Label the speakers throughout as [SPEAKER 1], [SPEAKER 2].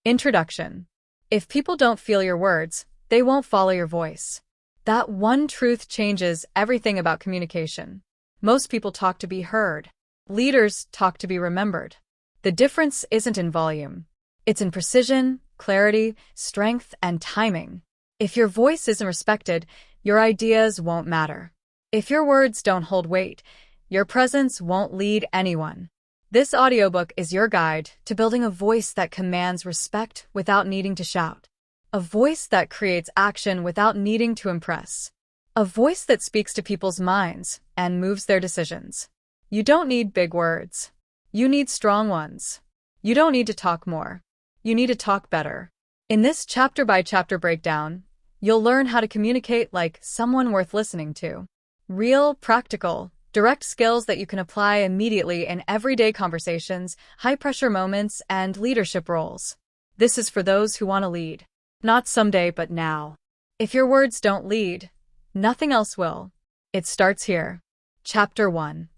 [SPEAKER 1] Introduction. If people don't feel your words, they won't follow your voice. That one truth changes everything about communication. Most people talk to be heard. Leaders talk to be remembered. The difference isn't in volume. It's in precision, clarity, strength, and timing. If your voice isn't respected, your ideas won't matter. If your words don't hold weight, your presence won't lead anyone. This audiobook is your guide to building a voice that commands respect without needing to shout. A voice that creates action without needing to impress. A voice that speaks to people's minds and moves their decisions. You don't need big words. You need strong ones. You don't need to talk more. You need to talk better. In this chapter-by-chapter breakdown, you'll learn how to communicate like someone worth listening to. Real, practical, direct skills that you can apply immediately in everyday conversations, high-pressure moments, and leadership roles. This is for those who want to lead. Not someday, but now. If your words don't lead, nothing else will. It starts here. Chapter 1.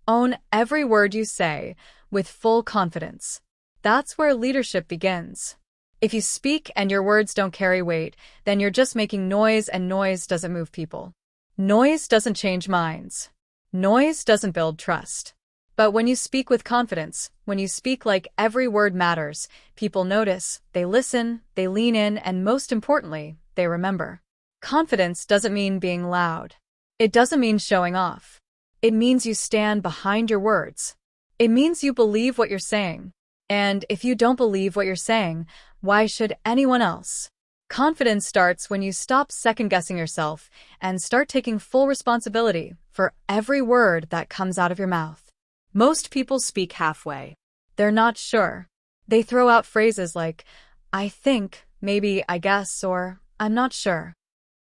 [SPEAKER 1] Own every word you say with full confidence. That's where leadership begins. If you speak and your words don't carry weight, then you're just making noise, and noise doesn't move people. Noise doesn't change minds. Noise doesn't build trust. But when you speak with confidence, when you speak like every word matters, people notice, they listen, they lean in, and most importantly, they remember. Confidence doesn't mean being loud. It doesn't mean showing off. It means you stand behind your words. It means you believe what you're saying. And if you don't believe what you're saying, why should anyone else? Confidence starts when you stop second-guessing yourself and start taking full responsibility for every word that comes out of your mouth. Most people speak halfway. They're not sure. They throw out phrases like, I think, maybe, I guess, or I'm not sure.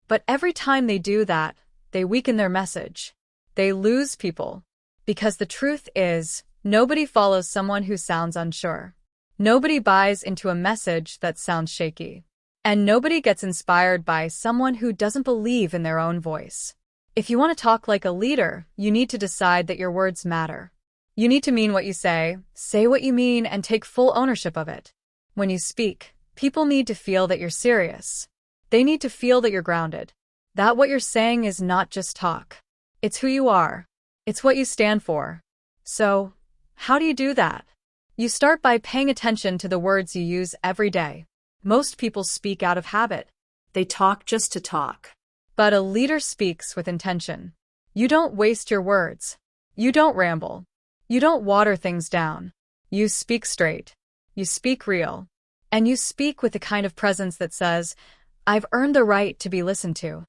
[SPEAKER 1] But every time they do that, they weaken their message. They lose people. Because the truth is, nobody follows someone who sounds unsure. Nobody buys into a message that sounds shaky. And nobody gets inspired by someone who doesn't believe in their own voice. If you want to talk like a leader, you need to decide that your words matter. You need to mean what you say what you mean, and take full ownership of it. When you speak, people need to feel that you're serious. They need to feel that you're grounded. That what you're saying is not just talk. It's who you are. It's what you stand for. So, how do you do that? You start by paying attention to the words you use every day. Most people speak out of habit. They talk just to talk. But a leader speaks with intention. You don't waste your words. You don't ramble. You don't water things down. You speak straight. You speak real. And you speak with the kind of presence that says, I've earned the right to be listened to.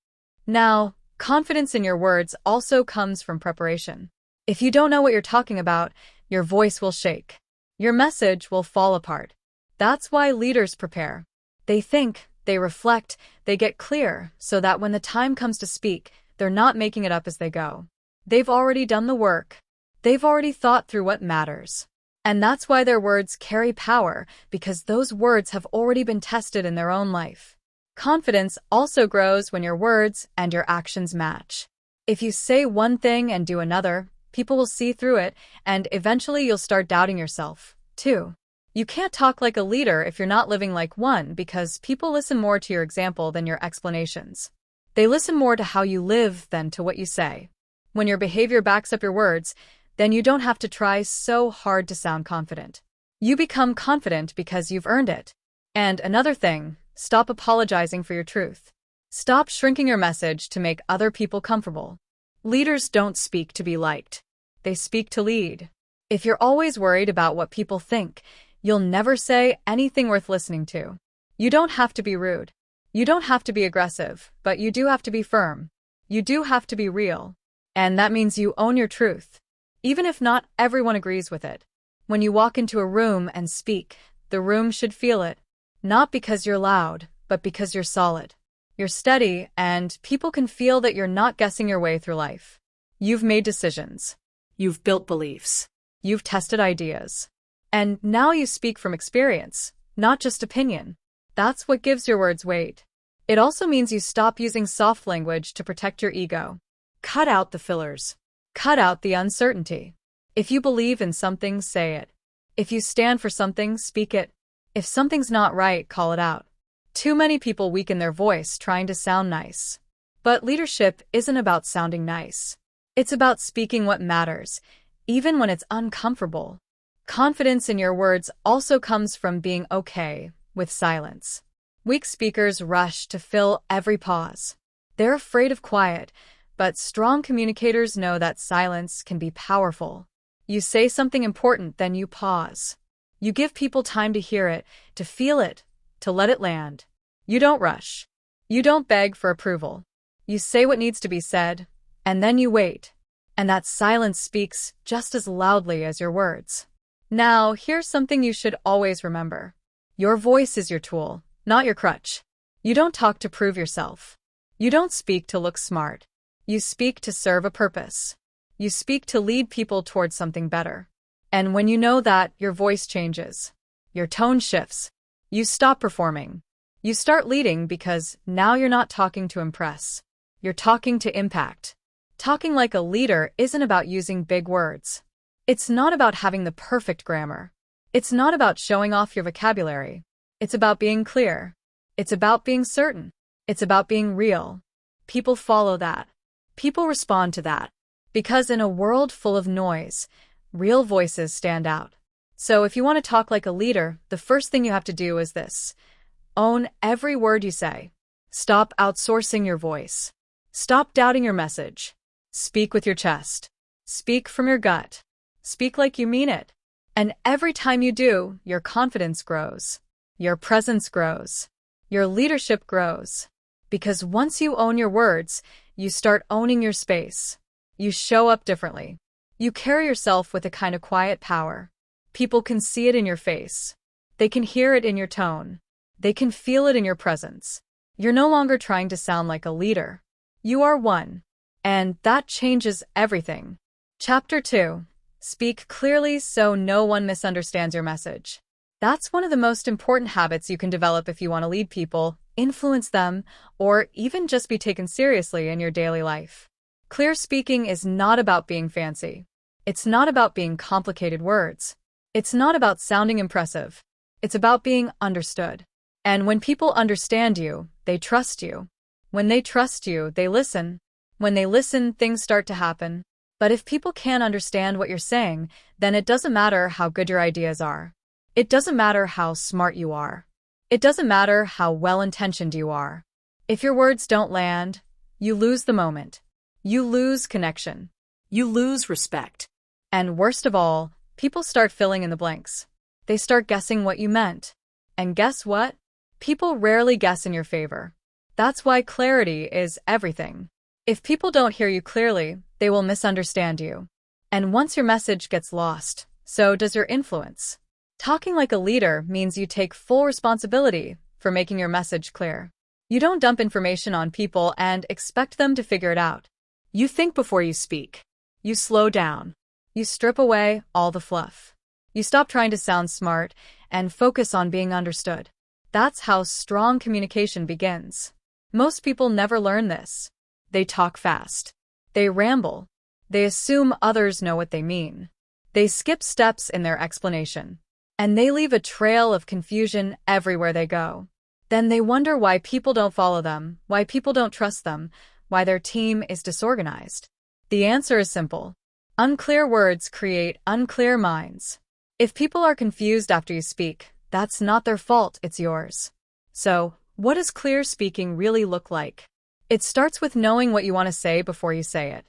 [SPEAKER 1] Now, confidence in your words also comes from preparation. If you don't know what you're talking about, your voice will shake. Your message will fall apart. That's why leaders prepare. They think, they reflect, they get clear, so that when the time comes to speak, they're not making it up as they go. They've already done the work. They've already thought through what matters. And that's why their words carry power, because those words have already been tested in their own life. Confidence also grows when your words and your actions match. If you say one thing and do another, people will see through it, and eventually you'll start doubting yourself, too. You can't talk like a leader if you're not living like one, because people listen more to your example than your explanations. They listen more to how you live than to what you say. When your behavior backs up your words, then you don't have to try so hard to sound confident. You become confident because you've earned it. And another thing, stop apologizing for your truth. Stop shrinking your message to make other people comfortable. Leaders don't speak to be liked. They speak to lead. If you're always worried about what people think, you'll never say anything worth listening to. You don't have to be rude. You don't have to be aggressive, but you do have to be firm. You do have to be real. And that means you own your truth. Even if not everyone agrees with it. When you walk into a room and speak, the room should feel it. Not because you're loud, but because you're solid. You're steady, and people can feel that you're not guessing your way through life. You've made decisions. You've built beliefs. You've tested ideas. And now you speak from experience, not just opinion. That's what gives your words weight. It also means you stop using soft language to protect your ego. Cut out the fillers. Cut out the uncertainty. If you believe in something, say it. If you stand for something, speak it. If something's not right, call it out. Too many people weaken their voice trying to sound nice. But leadership isn't about sounding nice. It's about speaking what matters, even when it's uncomfortable. Confidence in your words also comes from being okay with silence. Weak speakers rush to fill every pause. They're afraid of quiet, but strong communicators know that silence can be powerful. You say something important, then you pause. You give people time to hear it, to feel it, to let it land. You don't rush. You don't beg for approval. You say what needs to be said, and then you wait. And that silence speaks just as loudly as your words. Now, here's something you should always remember. Your voice is your tool, not your crutch. You don't talk to prove yourself. You don't speak to look smart. You speak to serve a purpose. You speak to lead people towards something better. And when you know that, your voice changes. Your tone shifts. You stop performing. You start leading because now you're not talking to impress. You're talking to impact. Talking like a leader isn't about using big words. It's not about having the perfect grammar. It's not about showing off your vocabulary. It's about being clear. It's about being certain. It's about being real. People follow that. People respond to that. Because in a world full of noise, real voices stand out. So if you want to talk like a leader, the first thing you have to do is this. Own every word you say. Stop outsourcing your voice. Stop doubting your message. Speak with your chest. Speak from your gut. Speak like you mean it. And every time you do, your confidence grows. Your presence grows. Your leadership grows. Because once you own your words, you start owning your space. You show up differently. You carry yourself with a kind of quiet power. People can see it in your face. They can hear it in your tone. They can feel it in your presence. You're no longer trying to sound like a leader. You are one. And that changes everything. Chapter 2. Speak clearly so no one misunderstands your message. That's one of the most important habits you can develop if you want to lead people, influence them, or even just be taken seriously in your daily life. Clear speaking is not about being fancy. It's not about being complicated words. It's not about sounding impressive. It's about being understood. And when people understand you, they trust you. When they trust you, they listen. When they listen, things start to happen. But if people can't understand what you're saying, then it doesn't matter how good your ideas are. It doesn't matter how smart you are. It doesn't matter how well-intentioned you are. If your words don't land, you lose the moment. You lose connection. You lose respect. And worst of all, people start filling in the blanks. They start guessing what you meant. And guess what? People rarely guess in your favor. That's why clarity is everything. If people don't hear you clearly, they will misunderstand you. And once your message gets lost, so does your influence. Talking like a leader means you take full responsibility for making your message clear. You don't dump information on people and expect them to figure it out. You think before you speak. You slow down. You strip away all the fluff. You stop trying to sound smart and focus on being understood. That's how strong communication begins. Most people never learn this. They talk fast. They ramble. They assume others know what they mean. They skip steps in their explanation. And they leave a trail of confusion everywhere they go. Then they wonder why people don't follow them, why people don't trust them, why their team is disorganized. The answer is simple. Unclear words create unclear minds. If people are confused after you speak, that's not their fault, it's yours. So, what does clear speaking really look like? It starts with knowing what you want to say before you say it.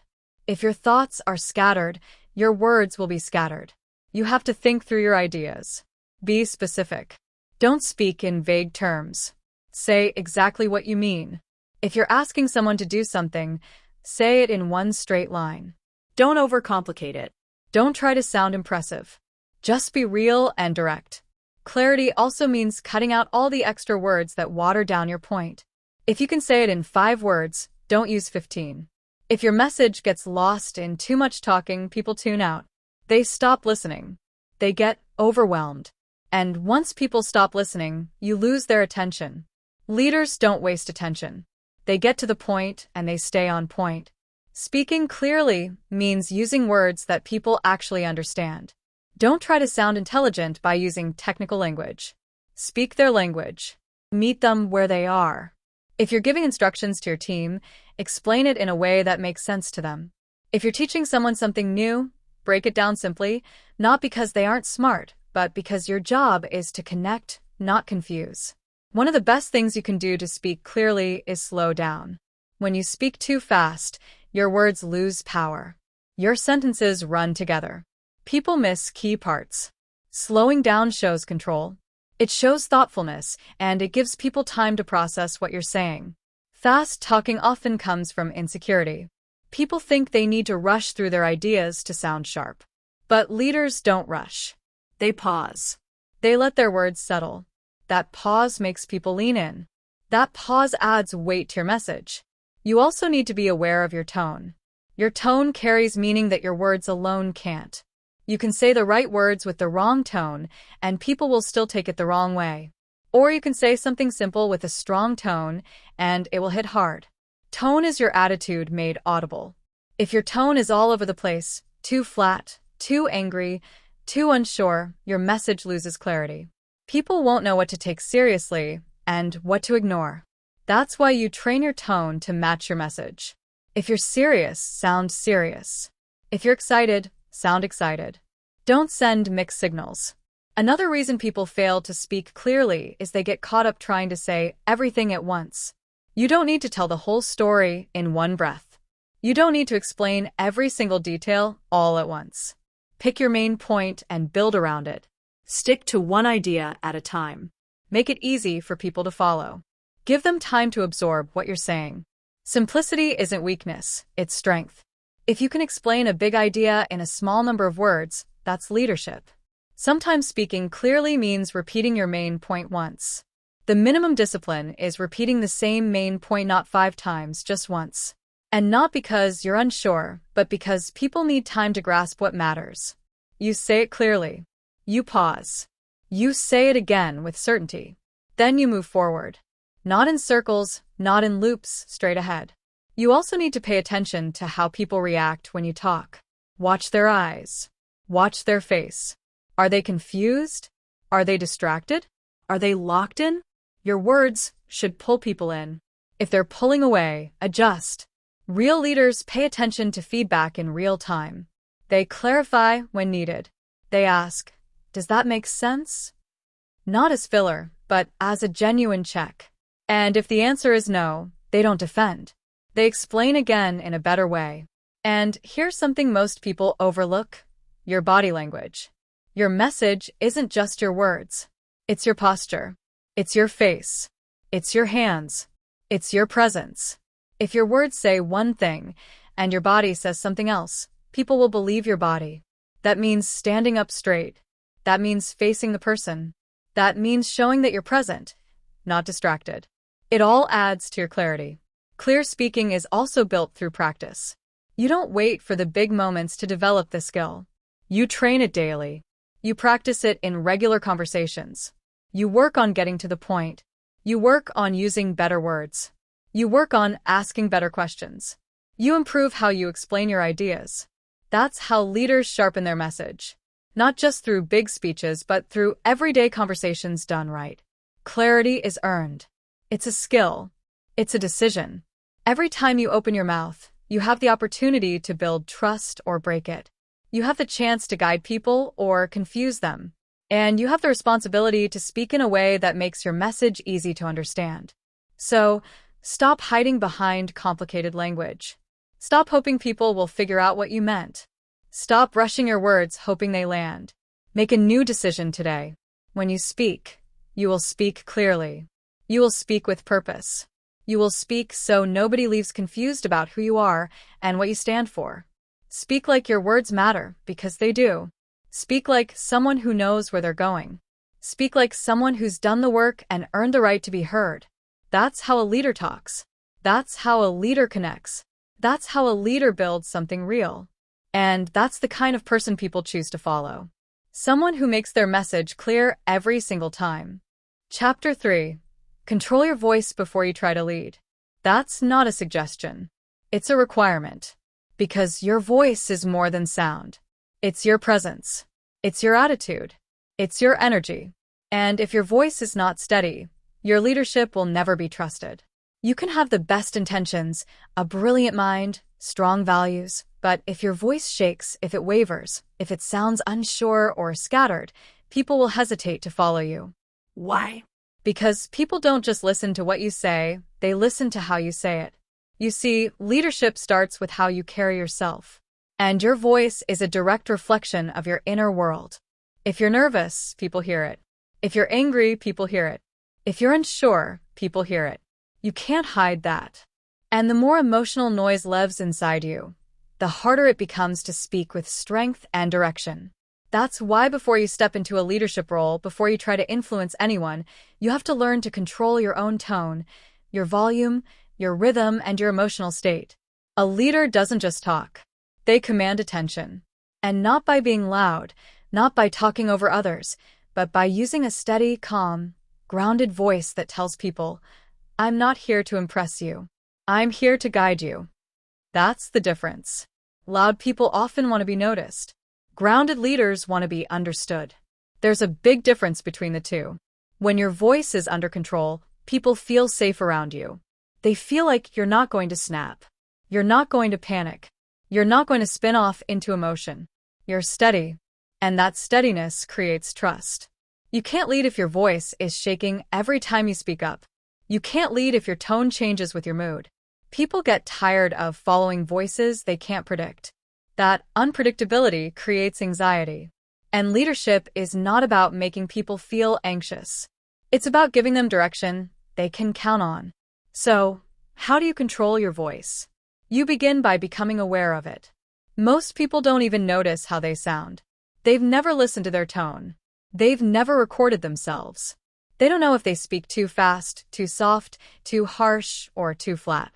[SPEAKER 1] If your thoughts are scattered, your words will be scattered. You have to think through your ideas. Be specific. Don't speak in vague terms. Say exactly what you mean. If you're asking someone to do something, say it in one straight line. Don't overcomplicate it. Don't try to sound impressive. Just be real and direct. Clarity also means cutting out all the extra words that water down your point. If you can say it in 5 words, don't use 15. If your message gets lost in too much talking, people tune out. They stop listening. They get overwhelmed. And once people stop listening, you lose their attention. Leaders don't waste attention. They get to the point and they stay on point. Speaking clearly means using words that people actually understand. Don't try to sound intelligent by using technical language. Speak their language. Meet them where they are. If you're giving instructions to your team, explain it in a way that makes sense to them. If you're teaching someone something new, break it down simply, not because they aren't smart, but because your job is to connect, not confuse. One of the best things you can do to speak clearly is slow down. When you speak too fast, your words lose power. Your sentences run together. People miss key parts. Slowing down shows control. It shows thoughtfulness, and it gives people time to process what you're saying. Fast talking often comes from insecurity. People think they need to rush through their ideas to sound sharp. But leaders don't rush. They pause. They let their words settle. That pause makes people lean in. That pause adds weight to your message. You also need to be aware of your tone. Your tone carries meaning that your words alone can't. You can say the right words with the wrong tone, and people will still take it the wrong way. Or you can say something simple with a strong tone, and it will hit hard. Tone is your attitude made audible. If your tone is all over the place, too flat, too angry, too unsure, your message loses clarity. People won't know what to take seriously and what to ignore. That's why you train your tone to match your message. If you're serious, sound serious. If you're excited, sound excited. Don't send mixed signals. Another reason people fail to speak clearly is they get caught up trying to say everything at once. You don't need to tell the whole story in one breath. You don't need to explain every single detail all at once. Pick your main point and build around it. Stick to one idea at a time. Make it easy for people to follow. Give them time to absorb what you're saying. Simplicity isn't weakness, it's strength. If you can explain a big idea in a small number of words, that's leadership. Sometimes speaking clearly means repeating your main point once. The minimum discipline is repeating the same main point not 5 times, just once. And not because you're unsure, but because people need time to grasp what matters. You say it clearly. You pause. You say it again with certainty. Then you move forward. Not in circles, not in loops, straight ahead. You also need to pay attention to how people react when you talk. Watch their eyes. Watch their face. Are they confused? Are they distracted? Are they locked in? Your words should pull people in. If they're pulling away, adjust. Real leaders pay attention to feedback in real time. They clarify when needed. They ask, "Does that make sense?" Not as filler, but as a genuine check. And if the answer is no, they don't defend. They explain again in a better way. And here's something most people overlook: your body language. Your message isn't just your words. It's your posture. It's your face. It's your hands. It's your presence. If your words say one thing and your body says something else, people will believe your body. That means standing up straight. That means facing the person. That means showing that you're present, not distracted. It all adds to your clarity. Clear speaking is also built through practice. You don't wait for the big moments to develop the skill. You train it daily. You practice it in regular conversations. You work on getting to the point. You work on using better words. You work on asking better questions. You improve how you explain your ideas. That's how leaders sharpen their message. Not just through big speeches, but through everyday conversations done right. Clarity is earned. It's a skill. It's a decision. Every time you open your mouth, you have the opportunity to build trust or break it. You have the chance to guide people or confuse them. And you have the responsibility to speak in a way that makes your message easy to understand. So, stop hiding behind complicated language. Stop hoping people will figure out what you meant. Stop rushing your words hoping they land. Make a new decision today. When you speak, you will speak clearly. You will speak with purpose. You will speak so nobody leaves confused about who you are and what you stand for. Speak like your words matter, because they do. Speak like someone who knows where they're going. Speak like someone who's done the work and earned the right to be heard. That's how a leader talks. That's how a leader connects. That's how a leader builds something real. And that's the kind of person people choose to follow. Someone who makes their message clear every single time. Chapter 3. Control your voice before you try to lead. That's not a suggestion. It's a requirement. Because your voice is more than sound. It's your presence. It's your attitude. It's your energy. And if your voice is not steady, your leadership will never be trusted. You can have the best intentions, a brilliant mind, strong values, but if your voice shakes, if it wavers, if it sounds unsure or scattered, people will hesitate to follow you.
[SPEAKER 2] Why?
[SPEAKER 1] Because people don't just listen to what you say, they listen to how you say it. You see, leadership starts with how you carry yourself. And your voice is a direct reflection of your inner world. If you're nervous, people hear it. If you're angry, people hear it. If you're unsure, people hear it. You can't hide that. And the more emotional noise lives inside you, the harder it becomes to speak with strength and direction. That's why before you step into a leadership role, before you try to influence anyone, you have to learn to control your own tone, your volume, your rhythm, and your emotional state. A leader doesn't just talk. They command attention. And not by being loud, not by talking over others, but by using a steady, calm, grounded voice that tells people, "I'm not here to impress you. I'm here to guide you." That's the difference. Loud people often want to be noticed. Grounded leaders want to be understood. There's a big difference between the two. When your voice is under control, people feel safe around you. They feel like you're not going to snap. You're not going to panic. You're not going to spin off into emotion. You're steady. And that steadiness creates trust. You can't lead if your voice is shaking every time you speak up. You can't lead if your tone changes with your mood. People get tired of following voices they can't predict. That unpredictability creates anxiety. And leadership is not about making people feel anxious. It's about giving them direction they can count on. So, how do you control your voice? You begin by becoming aware of it. Most people don't even notice how they sound. They've never listened to their tone. They've never recorded themselves. They don't know if they speak too fast, too soft, too harsh, or too flat.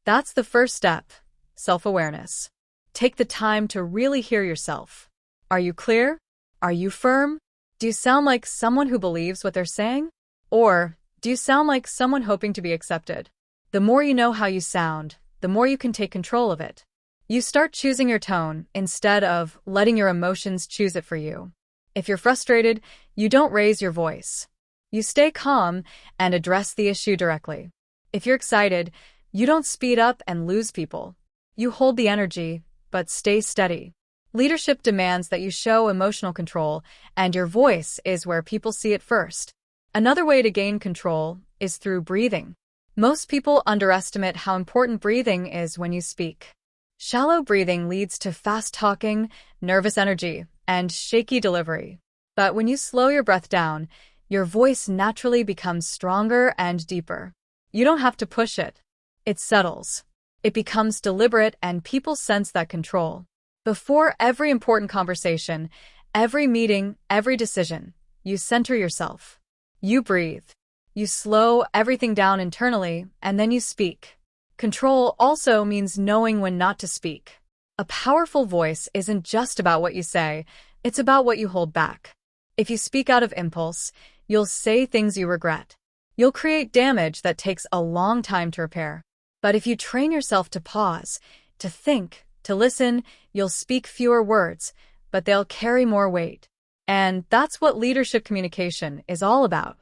[SPEAKER 1] That's the first step, self-awareness. Take the time to really hear yourself. Are you clear? Are you firm? Do you sound like someone who believes what they're saying? Or do you sound like someone hoping to be accepted? The more you know how you sound, the more you can take control of it. You start choosing your tone instead of letting your emotions choose it for you. If you're frustrated, you don't raise your voice. You stay calm and address the issue directly. If you're excited, you don't speed up and lose people. You hold the energy, but stay steady. Leadership demands that you show emotional control, and your voice is where people see it first. Another way to gain control is through breathing. Most people underestimate how important breathing is when you speak. Shallow breathing leads to fast talking, nervous energy, and shaky delivery. But when you slow your breath down, your voice naturally becomes stronger and deeper. You don't have to push it. It settles. It becomes deliberate, and people sense that control. Before every important conversation, every meeting, every decision, you center yourself. You breathe. You slow everything down internally, and then you speak. Control also means knowing when not to speak. A powerful voice isn't just about what you say, it's about what you hold back. If you speak out of impulse, you'll say things you regret. You'll create damage that takes a long time to repair. But if you train yourself to pause, to think, to listen, you'll speak fewer words, but they'll carry more weight. And that's what leadership communication is all about.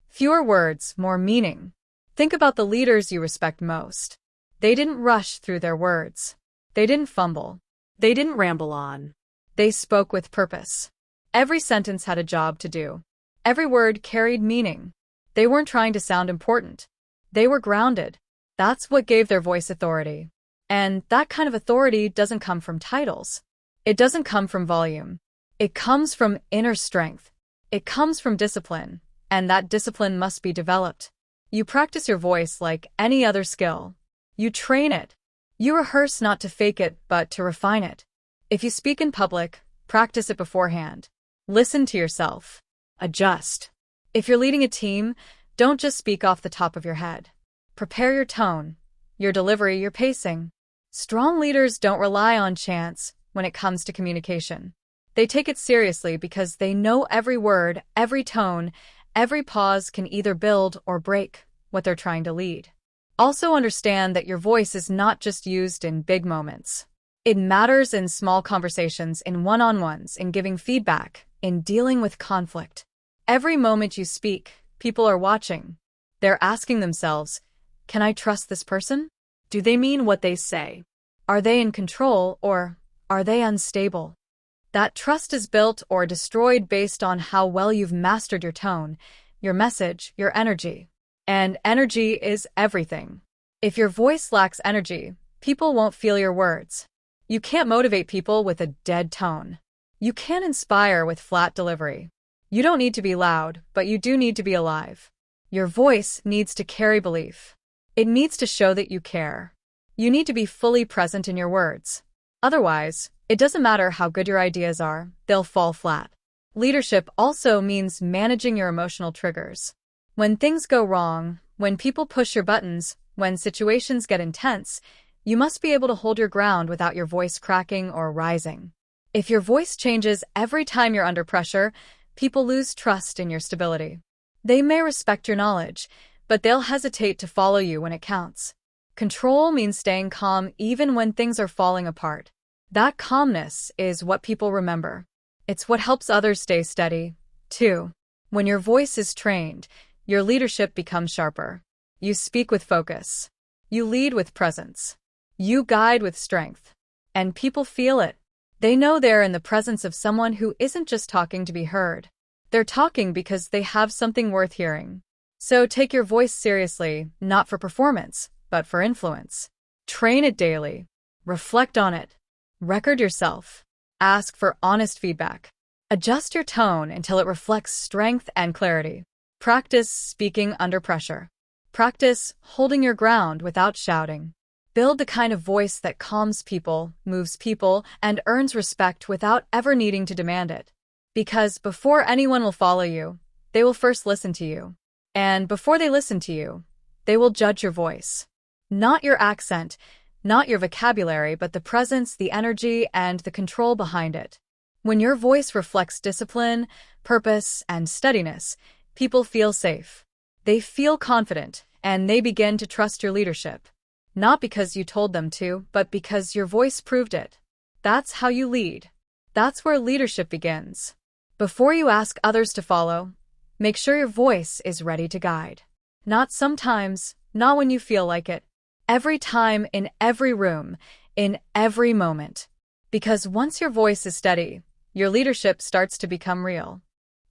[SPEAKER 1] Fewer words, more meaning. Think about the leaders you respect most. They didn't rush through their words. They didn't fumble.
[SPEAKER 2] They didn't ramble on.
[SPEAKER 1] They spoke with purpose. Every sentence had a job to do. Every word carried meaning. They weren't trying to sound important. They were grounded. That's what gave their voice authority. And that kind of authority doesn't come from titles. It doesn't come from volume. It comes from inner strength. It comes from discipline, and that discipline must be developed. You practice your voice like any other skill. You train it. You rehearse not to fake it, but to refine it. If you speak in public, practice it beforehand. Listen to yourself. Adjust. If you're leading a team, don't just speak off the top of your head. Prepare your tone, your delivery, your pacing. Strong leaders don't rely on chance when it comes to communication. They take it seriously because they know every word, every tone, every pause can either build or break what they're trying to lead. Also understand that your voice is not just used in big moments. It matters in small conversations, in one-on-ones, in giving feedback, in dealing with conflict. Every moment you speak, people are watching. They're asking themselves, can I trust this person?
[SPEAKER 2] Do they mean what they say?
[SPEAKER 1] Are they in control or are they unstable? That trust is built or destroyed based on how well you've mastered your tone, your message, your energy. And energy is everything. If your voice lacks energy, people won't feel your words. You can't motivate people with a dead tone. You can't inspire with flat delivery. You don't need to be loud, but you do need to be alive. Your voice needs to carry belief. It needs to show that you care. You need to be fully present in your words. Otherwise, it doesn't matter how good your ideas are, they'll fall flat. Leadership also means managing your emotional triggers. When things go wrong, when people push your buttons, when situations get intense, you must be able to hold your ground without your voice cracking or rising. If your voice changes every time you're under pressure, people lose trust in your stability. They may respect your knowledge, but they'll hesitate to follow you when it counts. Control means staying calm even when things are falling apart. That calmness is what people remember. It's what helps others stay steady, too. When your voice is trained, your leadership becomes sharper. You speak with focus. You lead with presence. You guide with strength. And people feel it. They know they're in the presence of someone who isn't just talking to be heard. They're talking because they have something worth hearing. So take your voice seriously, not for performance, but for influence. Train it daily. Reflect on it. Record yourself. Ask for honest feedback. Adjust your tone until it reflects strength and clarity. Practice speaking under pressure. Practice holding your ground without shouting. Build the kind of voice that calms people, moves people, and earns respect without ever needing to demand it. Because before anyone will follow you, they will first listen to you. And before they listen to you, they will judge your voice. Not your accent, not your vocabulary, but the presence, the energy, and the control behind it. When your voice reflects discipline, purpose, and steadiness, people feel safe. They feel confident, and they begin to trust your leadership. Not because you told them to, but because your voice proved it. That's how you lead. That's where leadership begins. Before you ask others to follow, make sure your voice is ready to guide. Not sometimes, not when you feel like it. Every time, in every room, in every moment. Because once your voice is steady, your leadership starts to become real.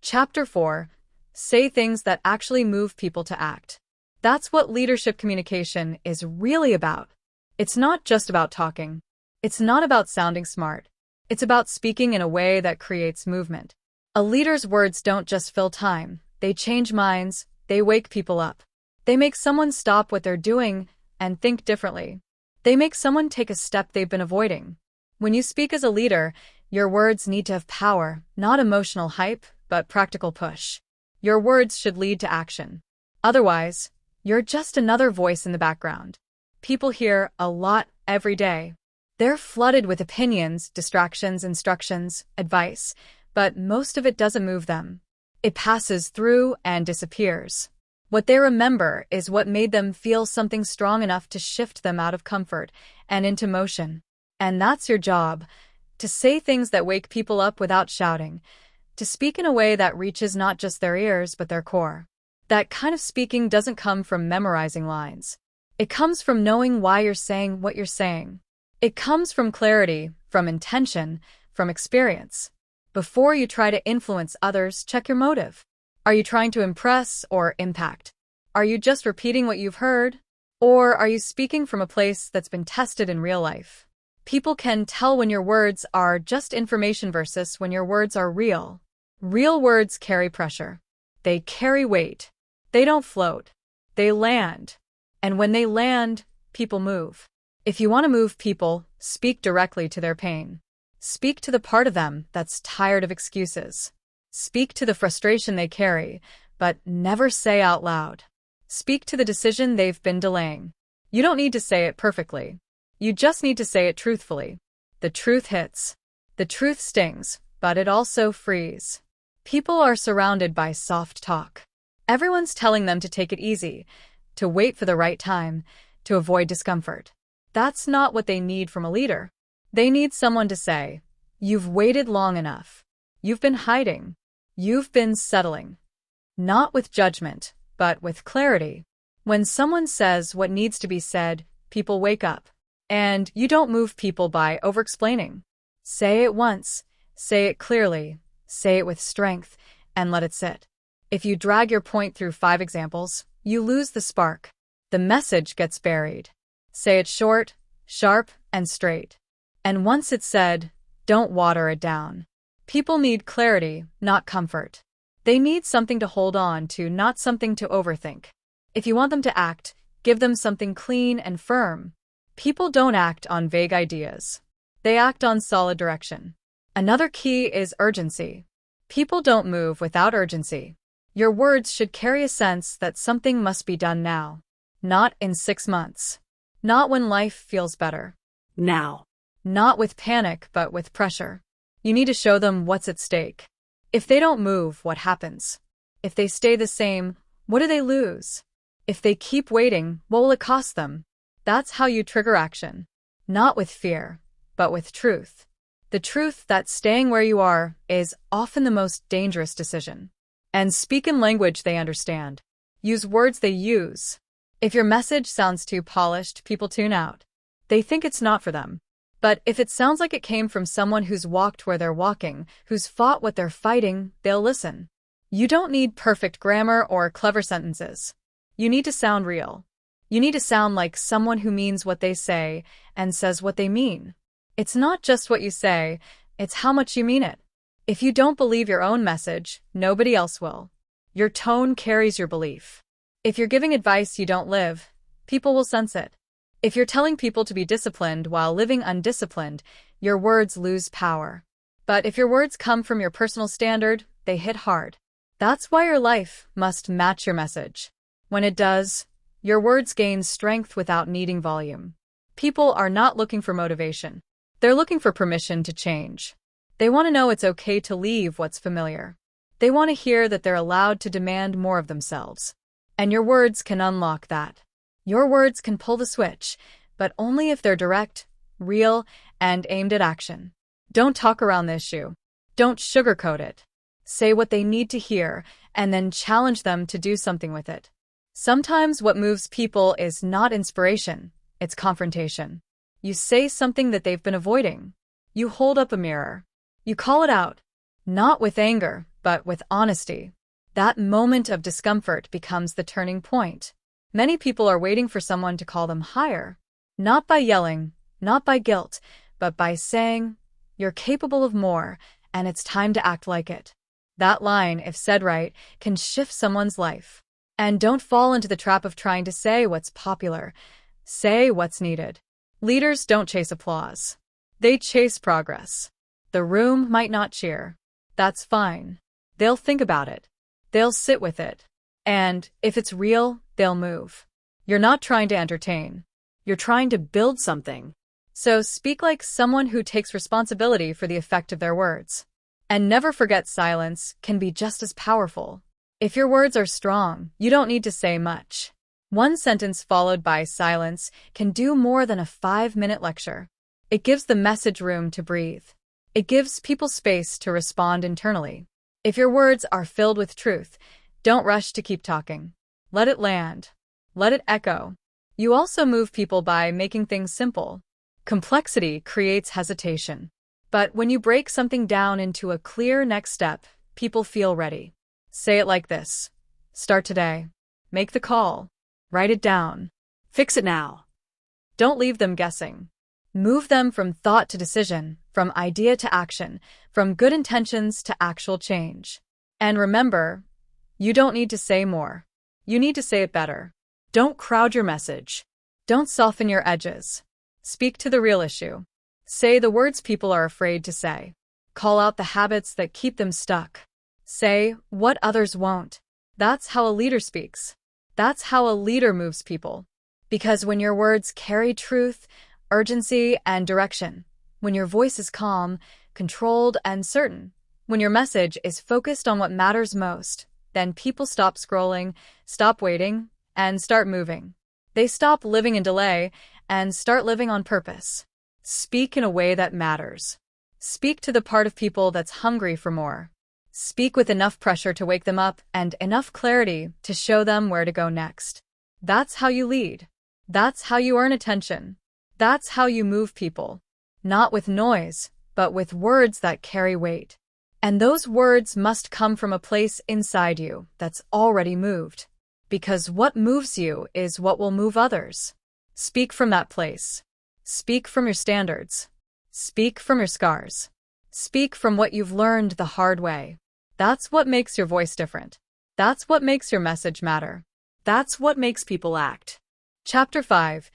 [SPEAKER 1] Chapter 4. Say things that actually move people to act. That's what leadership communication is really about. It's not just about talking. It's not about sounding smart. It's about speaking in a way that creates movement. A leader's words don't just fill time. They change minds. They wake people up. They make someone stop what they're doing and think differently. They make someone take a step they've been avoiding. When you speak as a leader, your words need to have power, not emotional hype, but practical push. Your words should lead to action. Otherwise, you're just another voice in the background. People hear a lot every day. They're flooded with opinions, distractions, instructions, advice, but most of it doesn't move them. It passes through and disappears. What they remember is what made them feel something strong enough to shift them out of comfort and into motion. And that's your job, to say things that wake people up without shouting, to speak in a way that reaches not just their ears but their core. That kind of speaking doesn't come from memorizing lines. It comes from knowing why you're saying what you're saying. It comes from clarity, from intention, from experience. Before you try to influence others, check your motive. Are you trying to impress or impact? Are you just repeating what you've heard? Or are you speaking from a place that's been tested in real life? People can tell when your words are just information versus when your words are real. Real words carry pressure. They carry weight. They don't float. They land. And when they land, people move. If you want to move people, speak directly to their pain. Speak to the part of them that's tired of excuses. Speak to the frustration they carry, but never say out loud. Speak to the decision they've been delaying. You don't need to say it perfectly. You just need to say it truthfully. The truth hits. The truth stings, but it also frees. People are surrounded by soft talk. Everyone's telling them to take it easy, to wait for the right time, to avoid discomfort. That's not what they need from a leader. They need someone to say, "You've waited long enough. You've been hiding. You've been settling. not with judgment, but with clarity. When someone says what needs to be said, people wake up. And you don't move people by over-explaining. Say it once, say it clearly, say it with strength, and let it sit. If you drag your point through 5 examples, you lose the spark. The message gets buried. Say it short, sharp, and straight. And once it's said, don't water it down. People need clarity, not comfort. They need something to hold on to, not something to overthink. If you want them to act, give them something clean and firm. People don't act on vague ideas. They act on solid direction. Another key is urgency. People don't move without urgency. Your words should carry a sense that something must be done now. Not in 6 months. Not when life feels better.
[SPEAKER 2] Now.
[SPEAKER 1] Not with panic, but with pressure. You need to show them what's at stake. If they don't move, what happens? If they stay the same, what do they lose? If they keep waiting, what will it cost them? That's how you trigger action. Not with fear, but with truth. The truth that staying where you are is often the most dangerous decision. And speak in language they understand. Use words they use. If your message sounds too polished, people tune out. They think it's not for them. But if it sounds like it came from someone who's walked where they're walking, who's fought what they're fighting, they'll listen. You don't need perfect grammar or clever sentences. You need to sound real. You need to sound like someone who means what they say and says what they mean. It's not just what you say, it's how much you mean it. If you don't believe your own message, nobody else will. Your tone carries your belief. If you're giving advice you don't live, people will sense it. If you're telling people to be disciplined while living undisciplined, your words lose power. But if your words come from your personal standard, they hit hard. That's why your life must match your message. When it does, your words gain strength without needing volume. People are not looking for motivation. They're looking for permission to change. They want to know it's okay to leave what's familiar. They want to hear that they're allowed to demand more of themselves. And your words can unlock that. Your words can pull the switch, but only if they're direct, real, and aimed at action. Don't talk around the issue. Don't sugarcoat it. Say what they need to hear, and then challenge them to do something with it. Sometimes what moves people is not inspiration, it's confrontation. You say something that they've been avoiding. You hold up a mirror. You call it out. Not with anger, but with honesty. That moment of discomfort becomes the turning point. Many people are waiting for someone to call them higher. Not by yelling, not by guilt, but by saying, "You're capable of more, and it's time to act like it." That line, if said right, can shift someone's life. And don't fall into the trap of trying to say what's popular. Say what's needed. Leaders don't chase applause. They chase progress. The room might not cheer. That's fine. They'll think about it. They'll sit with it. And if it's real, they'll move. You're not trying to entertain. You're trying to build something. So speak like someone who takes responsibility for the effect of their words. And never forget silence can be just as powerful. If your words are strong, you don't need to say much. One sentence followed by silence can do more than a 5-minute lecture. It gives the message room to breathe. It gives people space to respond internally. If your words are filled with truth, don't rush to keep talking. Let it land. Let it echo. You also move people by making things simple. Complexity creates hesitation. But when you break something down into a clear next step, people feel ready. Say it like this. Start today. Make the call. Write it down.
[SPEAKER 2] Fix it now.
[SPEAKER 1] Don't leave them guessing. Move them from thought to decision, from idea to action, from good intentions to actual change. And remember, you don't need to say more. You need to say it better.
[SPEAKER 2] Don't crowd your message.
[SPEAKER 1] Don't soften your edges. Speak to the real issue. Say the words people are afraid to say. Call out the habits that keep them stuck. Say what others won't. That's how a leader speaks. That's how a leader moves people. Because when your words carry truth, urgency, and direction, when your voice is calm, controlled, and certain, when your message is focused on what matters most, then people stop scrolling, stop waiting, and start moving. They stop living in delay and start living on purpose. Speak in a way that matters. Speak to the part of people that's hungry for more. Speak with enough pressure to wake them up and enough clarity to show them where to go next. That's how you lead. That's how you earn attention. That's how you move people. Not with noise, but with words that carry weight. And those words must come from a place inside you that's already moved. Because what moves you is what will move others. Speak from that place. Speak from your standards. Speak from your scars. Speak from what you've learned the hard way. That's what makes your voice different. That's what makes your message matter. That's what makes people act. Chapter 5.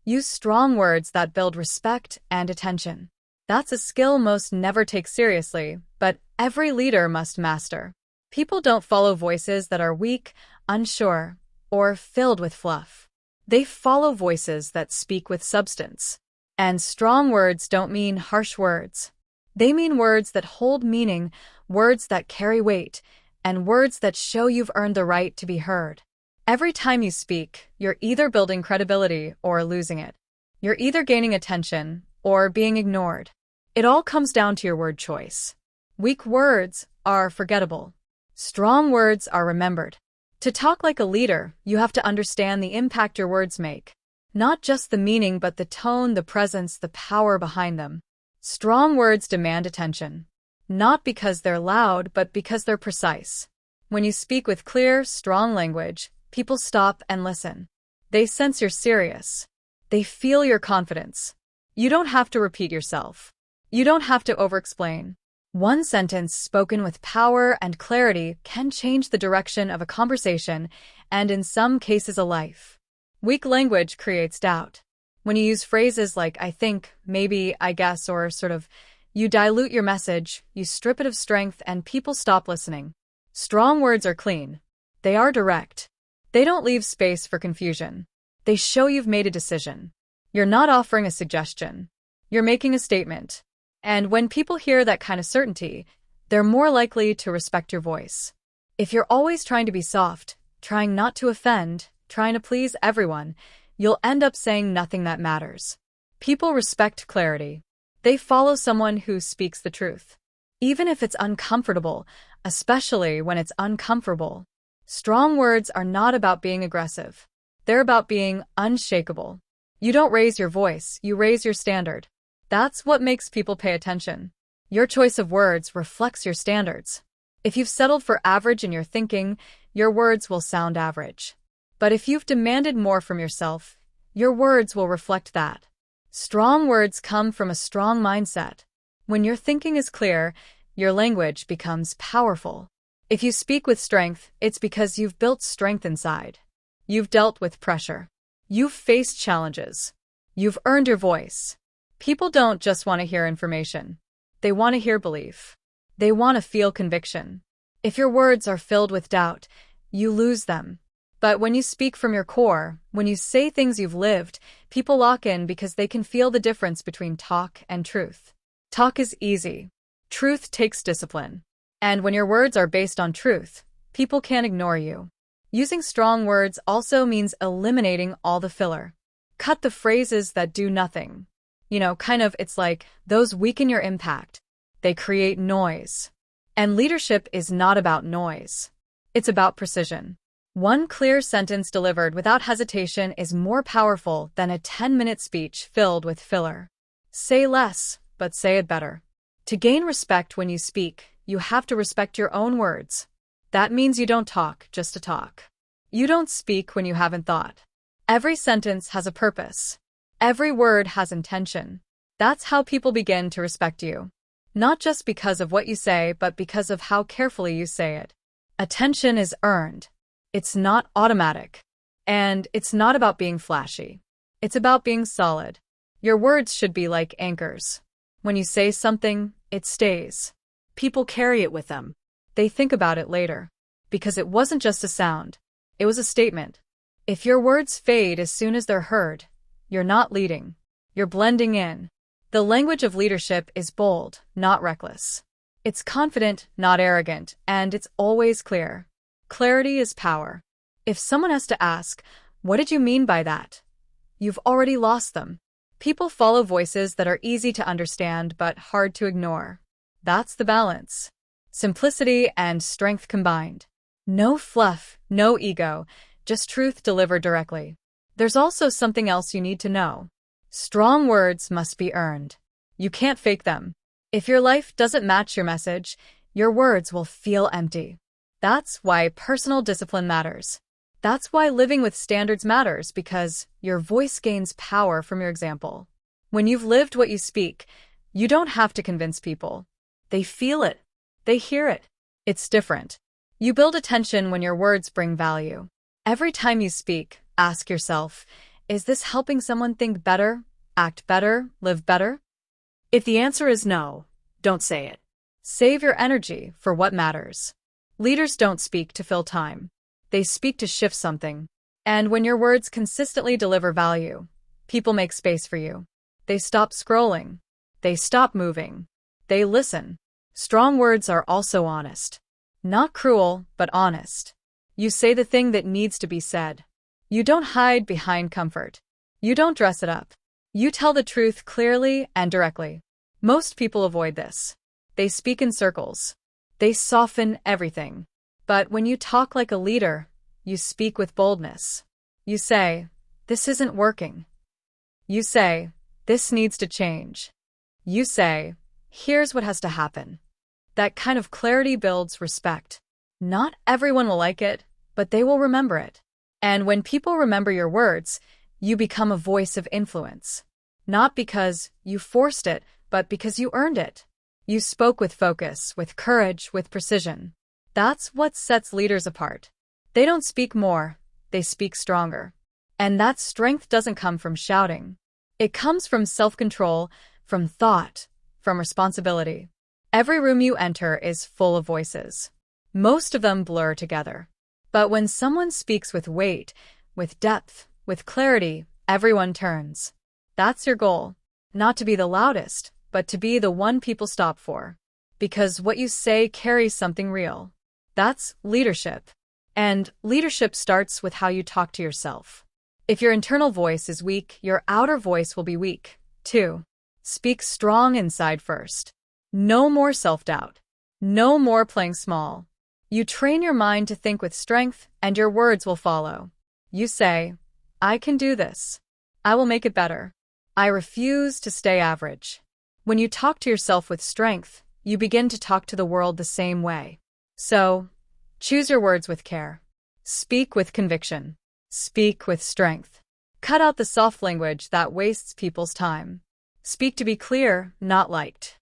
[SPEAKER 1] Use strong words that build respect and attention. That's a skill most never take seriously, but every leader must master. People don't follow voices that are weak, unsure, or filled with fluff. They follow voices that speak with substance. And strong words don't mean harsh words. They mean words that hold meaning, words that carry weight, and words that show you've earned the right to be heard. Every time you speak, you're either building credibility or losing it. You're either gaining attention or being ignored. It all comes down to your word choice. Weak words are forgettable. Strong words are remembered. To talk like a leader, you have to understand the impact your words make. Not just the meaning, but the tone, the presence, the power behind them. Strong words demand attention. Not because they're loud, but because they're precise. When you speak with clear, strong language, people stop and listen. They sense you're serious. They feel your confidence. You don't have to repeat yourself. You don't have to over-explain. One sentence spoken with power and clarity can change the direction of a conversation and, in some cases, a life. Weak language creates doubt. When you use phrases like I think, maybe, I guess, or sort of, you dilute your message, you strip it of strength, and people stop listening. Strong words are clean. They are direct. They don't leave space for confusion. They show you've made a decision. You're not offering a suggestion. You're making a statement. And when people hear that kind of certainty, they're more likely to respect your voice. If you're always trying to be soft, trying not to offend, trying to please everyone, you'll end up saying nothing that matters. People respect clarity. They follow someone who speaks the truth. Even if it's uncomfortable, especially when it's uncomfortable. Strong words are not about being aggressive. They're about being unshakable. You don't raise your voice, you raise your standard. That's what makes people pay attention. Your choice of words reflects your standards. If you've settled for average in your thinking, your words will sound average. But if you've demanded more from yourself, your words will reflect that. Strong words come from a strong mindset. When your thinking is clear, your language becomes powerful. If you speak with strength, it's because you've built strength inside. You've dealt with pressure. You've faced challenges. You've earned your voice. People don't just want to hear information. They want to hear belief. They want to feel conviction. If your words are filled with doubt, you lose them. But when you speak from your core, when you say things you've lived, people lock in because they can feel the difference between talk and truth. Talk is easy. Truth takes discipline. And when your words are based on truth, people can't ignore you. Using strong words also means eliminating all the filler. Cut the phrases that do nothing. It's like those weaken your impact. They create noise. And leadership is not about noise. It's about precision. One clear sentence delivered without hesitation is more powerful than a 10-minute speech filled with filler. Say less, but say it better. To gain respect when you speak, you have to respect your own words. That means you don't talk just to talk. You don't speak when you haven't thought. Every sentence has a purpose. Every word has intention. That's how people begin to respect you. Not just because of what you say, but because of how carefully you say it. Attention is earned. It's not automatic. And it's not about being flashy. It's about being solid. Your words should be like anchors. When you say something, it stays. People carry it with them. They think about it later. Because it wasn't just a sound. It was a statement. If your words fade as soon as they're heard, you're not leading. You're blending in. The language of leadership is bold, not reckless. It's confident, not arrogant, and it's always clear. Clarity is power. If someone has to ask, "What did you mean by that?" you've already lost them. People follow voices that are easy to understand but hard to ignore. That's the balance. Simplicity and strength combined. No fluff, no ego, just truth delivered directly. There's also something else you need to know. Strong words must be earned. You can't fake them. If your life doesn't match your message, your words will feel empty. That's why personal discipline matters. That's why living with standards matters, because your voice gains power from your example. When you've lived what you speak, you don't have to convince people. They feel it. They hear it. It's different. You build attention when your words bring value. Every time you speak, ask yourself, is this helping someone think better, act better, live better?
[SPEAKER 2] If the answer is no, don't say it.
[SPEAKER 1] Save your energy for what matters. Leaders don't speak to fill time. They speak to shift something. And when your words consistently deliver value, people make space for you. They stop scrolling. They stop moving. They listen. Strong words are also honest. Not cruel, but honest. You say the thing that needs to be said. You don't hide behind comfort. You don't dress it up. You tell the truth clearly and directly. Most people avoid this. They speak in circles. They soften everything. But when you talk like a leader, you speak with boldness. You say, this isn't working. You say, this needs to change. You say, here's what has to happen. That kind of clarity builds respect. Not everyone will like it, but they will remember it. And when people remember your words, you become a voice of influence. Not because you forced it, but because you earned it. You spoke with focus, with courage, with precision. That's what sets leaders apart. They don't speak more, they speak stronger. And that strength doesn't come from shouting. It comes from self-control, from thought, from responsibility. Every room you enter is full of voices. Most of them blur together. But when someone speaks with weight, with depth, with clarity, everyone turns. That's your goal. Not to be the loudest, but to be the one people stop for. Because what you say carries something real. That's leadership. And leadership starts with how you talk to yourself. If your internal voice is weak, your outer voice will be weak, too. Speak strong inside first. No more self-doubt. No more playing small. You train your mind to think with strength, and your words will follow. You say, I can do this. I will make it better. I refuse to stay average. When you talk to yourself with strength, you begin to talk to the world the same way. So, choose your words with care. Speak with conviction. Speak with strength. Cut out the soft language that wastes people's time. Speak to be clear, not liked.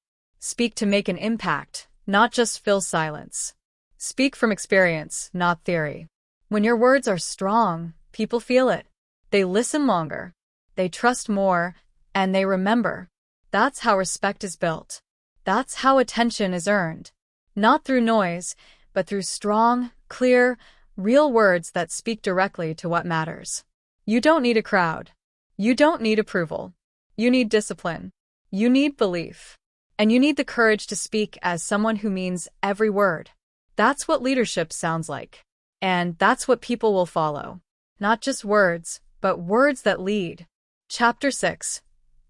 [SPEAKER 1] Speak to make an impact, not just fill silence. Speak from experience, not theory. When your words are strong, people feel it. They listen longer. They trust more, and they remember. That's how respect is built. That's how attention is earned. Not through noise, but through strong, clear, real words that speak directly to what matters. You don't need a crowd. You don't need approval. You need discipline. You need belief. And you need the courage to speak as someone who means every word. That's what leadership sounds like. And that's what people will follow. Not just words, but words that lead. Chapter 6.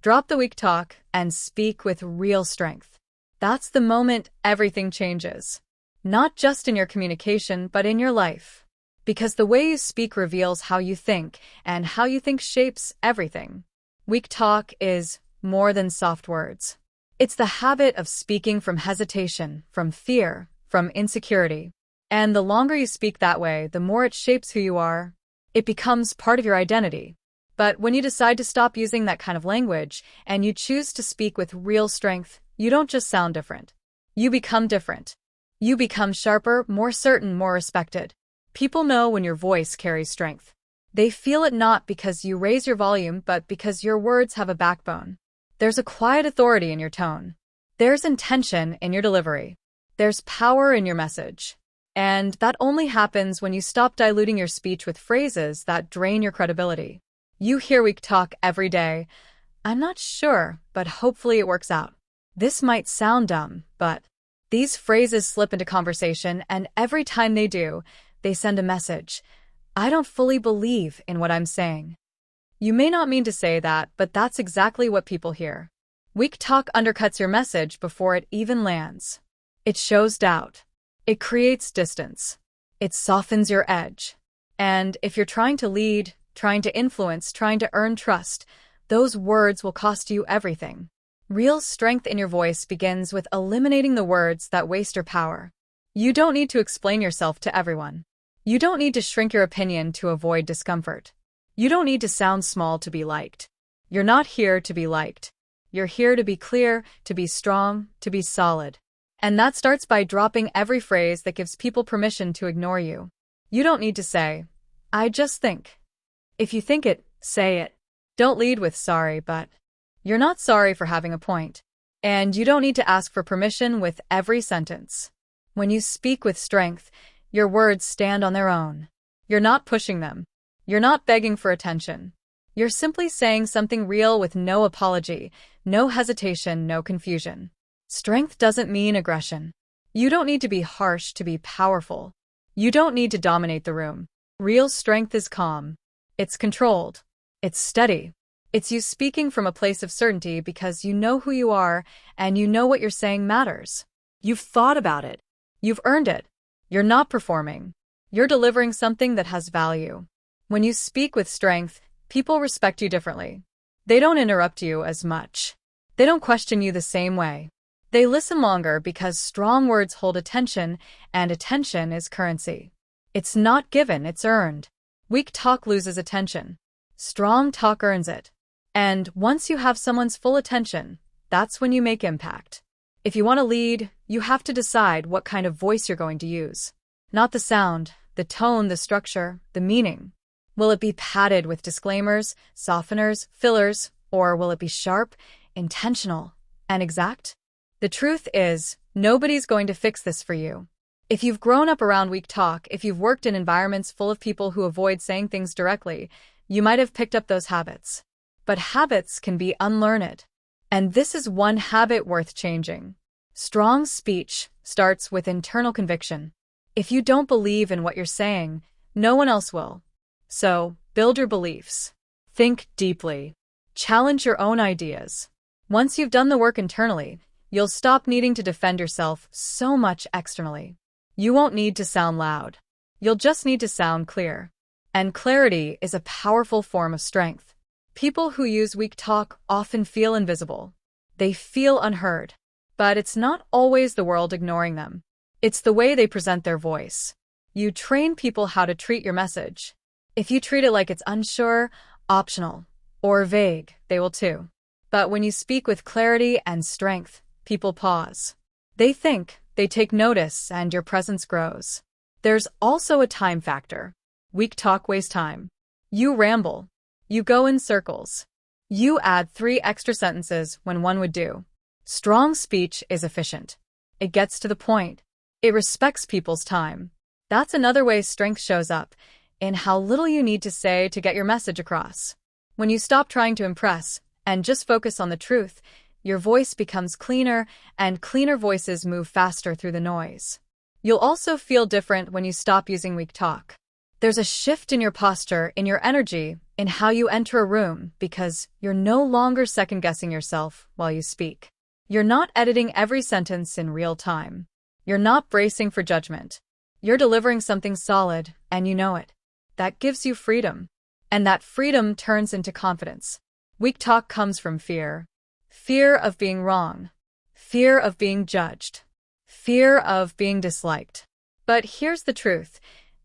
[SPEAKER 1] Drop the weak talk and speak with real strength. That's the moment everything changes. Not just in your communication, but in your life. Because the way you speak reveals how you think, and how you think shapes everything. Weak talk is more than soft words. It's the habit of speaking from hesitation, from fear, from insecurity. And the longer you speak that way, the more it shapes who you are. It becomes part of your identity. But when you decide to stop using that kind of language, and you choose to speak with real strength, you don't just sound different. You become different. You become sharper, more certain, more respected. People know when your voice carries strength. They feel it not because you raise your volume, but because your words have a backbone. There's a quiet authority in your tone. There's intention in your delivery. There's power in your message. And that only happens when you stop diluting your speech with phrases that drain your credibility. You hear weak talk every day. I'm not sure, but hopefully it works out. This might sound dumb, but these phrases slip into conversation, and every time they do, they send a message. I don't fully believe in what I'm saying. You may not mean to say that, but that's exactly what people hear. Weak talk undercuts your message before it even lands. It shows doubt. It creates distance. It softens your edge. And if you're trying to lead, trying to influence, trying to earn trust, those words will cost you everything. Real strength in your voice begins with eliminating the words that waste your power. You don't need to explain yourself to everyone. You don't need to shrink your opinion to avoid discomfort. You don't need to sound small to be liked. You're not here to be liked. You're here to be clear, to be strong, to be solid. And that starts by dropping every phrase that gives people permission to ignore you. You don't need to say, "I just think." If you think it, say it. Don't lead with "sorry, but." You're not sorry for having a point. And you don't need to ask for permission with every sentence. When you speak with strength, your words stand on their own. You're not pushing them. You're not begging for attention. You're simply saying something real with no apology, no hesitation, no confusion. Strength doesn't mean aggression. You don't need to be harsh to be powerful. You don't need to dominate the room. Real strength is calm. It's controlled. It's steady. It's you speaking from a place of certainty because you know who you are and you know what you're saying matters.
[SPEAKER 2] You've thought about it.
[SPEAKER 1] You've earned it. You're not performing. You're delivering something that has value. When you speak with strength, people respect you differently. They don't interrupt you as much. They don't question you the same way. They listen longer because strong words hold attention, and attention is currency. It's not given, it's earned. Weak talk loses attention. Strong talk earns it. And once you have someone's full attention, that's when you make impact. If you want to lead, you have to decide what kind of voice you're going to use. Not the sound, the tone, the structure, the meaning. Will it be padded with disclaimers, softeners, fillers, or will it be sharp, intentional, and exact? The truth is, nobody's going to fix this for you. If you've grown up around weak talk, if you've worked in environments full of people who avoid saying things directly, you might have picked up those habits. But habits can be unlearned. And this is one habit worth changing. Strong speech starts with internal conviction. If you don't believe in what you're saying, no one else will. So, build your beliefs. Think deeply. Challenge your own ideas. Once you've done the work internally, you'll stop needing to defend yourself so much externally. You won't need to sound loud. You'll just need to sound clear. And clarity is a powerful form of strength. People who use weak talk often feel invisible. They feel unheard. But it's not always the world ignoring them. It's the way they present their voice. You train people how to treat your message. If you treat it like it's unsure, optional, or vague, they will too. But when you speak with clarity and strength, people pause. They think, they take notice, and your presence grows. There's also a time factor. Weak talk wastes time. You ramble. You go in circles. You add 3 extra sentences when one would do. Strong speech is efficient. It gets to the point. It respects people's time. That's another way strength shows up, in how little you need to say to get your message across. When you stop trying to impress and just focus on the truth, your voice becomes cleaner, and cleaner voices move faster through the noise. You'll also feel different when you stop using weak talk. There's a shift in your posture, in your energy, in how you enter a room, because you're no longer second-guessing yourself while you speak. You're not editing every sentence in real time. You're not bracing for judgment. You're delivering something solid, and you know it. That gives you freedom. And that freedom turns into confidence. Weak talk comes from fear. Fear of being wrong. Fear of being judged. Fear of being disliked. But here's the truth.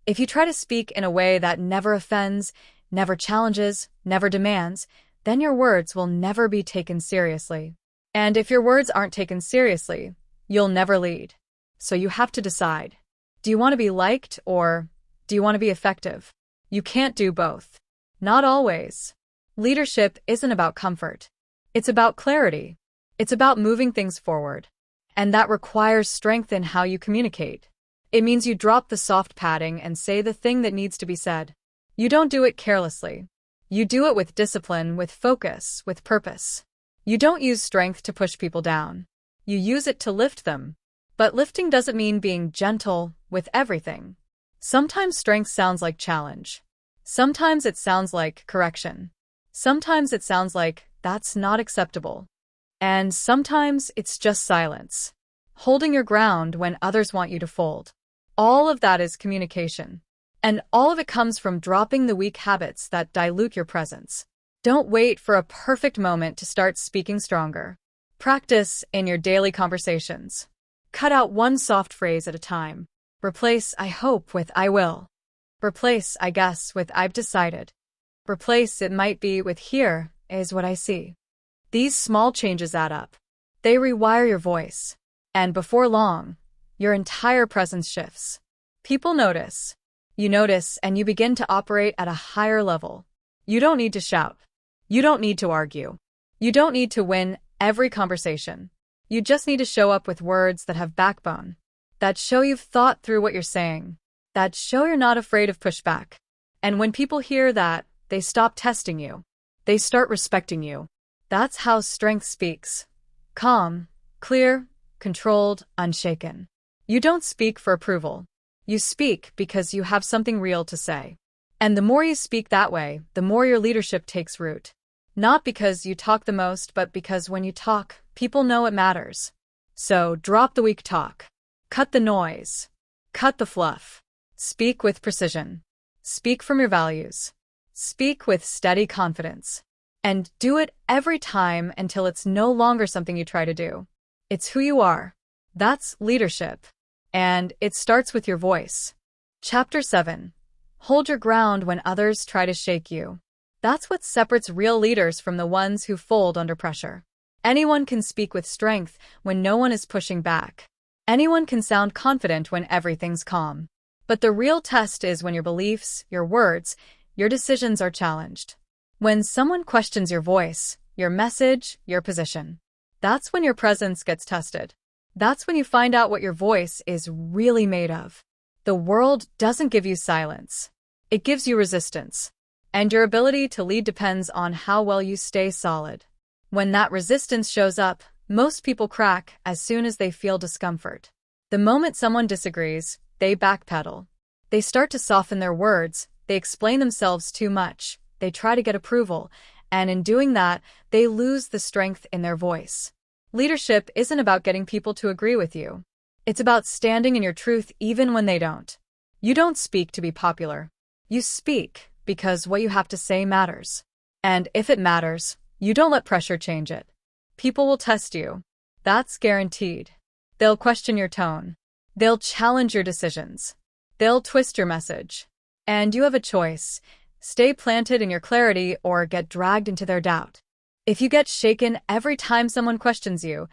[SPEAKER 1] If you try to speak in a way that never offends, never challenges, never demands, then your words will never be taken seriously. And if your words aren't taken seriously, you'll never lead. So you have to decide. Do you want to be liked, or do you want to be effective? You can't do both. Not always. Leadership isn't about comfort. It's about clarity. It's about moving things forward. And that requires strength in how you communicate. It means you drop the soft padding and say the thing that needs to be said. You don't do it carelessly. You do it with discipline, with focus, with purpose. You don't use strength to push people down. You use it to lift them. But lifting doesn't mean being gentle with everything. Sometimes strength sounds like challenge. Sometimes it sounds like correction. Sometimes it sounds like, that's not acceptable. And sometimes it's just silence. holding your ground when others want you to fold. All of that is communication. And all of it comes from dropping the weak habits that dilute your presence. Don't wait for a perfect moment to start speaking stronger. Practice in your daily conversations. Cut out one soft phrase at a time. Replace "I hope" with "I will." Replace "I guess" with "I've decided." Replace "it might be" with "here is what I see." These small changes add up. They rewire your voice. And before long, your entire presence shifts. People notice. You notice and you begin to operate at a higher level. You don't need to shout. You don't need to argue. You don't need to win every conversation. You just need to show up with words that have backbone, that show you've thought through what you're saying, that show you're not afraid of pushback. And when people hear that, they stop testing you. They start respecting you. That's how strength speaks. Calm, clear, controlled, unshaken. You don't speak for approval. You speak because you have something real to say. And the more you speak that way, the more your leadership takes root. Not because you talk the most, but because when you talk, people know it matters. So drop the weak talk. Cut the noise. Cut the fluff. Speak with precision. Speak from your values. Speak with steady confidence. And do it every time until it's no longer something you try to do. It's who you are. That's leadership. And it starts with your voice. Chapter 7. Hold your ground when others try to shake you. That's what separates real leaders from the ones who fold under pressure. Anyone can speak with strength when no one is pushing back. Anyone can sound confident when everything's calm. But the real test is when your beliefs, your words, your decisions are challenged. When someone questions your voice, your message, your position. That's when your presence gets tested. That's when you find out what your voice is really made of. The world doesn't give you silence. It gives you resistance. And your ability to lead depends on how well you stay solid. When that resistance shows up, most people crack as soon as they feel discomfort. The moment someone disagrees, they backpedal. They start to soften their words, they explain themselves too much, they try to get approval, and in doing that, they lose the strength in their voice. Leadership isn't about getting people to agree with you. It's about standing in your truth even when they don't. You don't speak to be popular. You speak because what you have to say matters. And if it matters, you don't let pressure change it. People will test you. That's guaranteed. They'll question your tone. They'll challenge your decisions. They'll twist your message. And you have a choice. Stay planted in your clarity or get dragged into their doubt. If you get shaken every time someone questions you,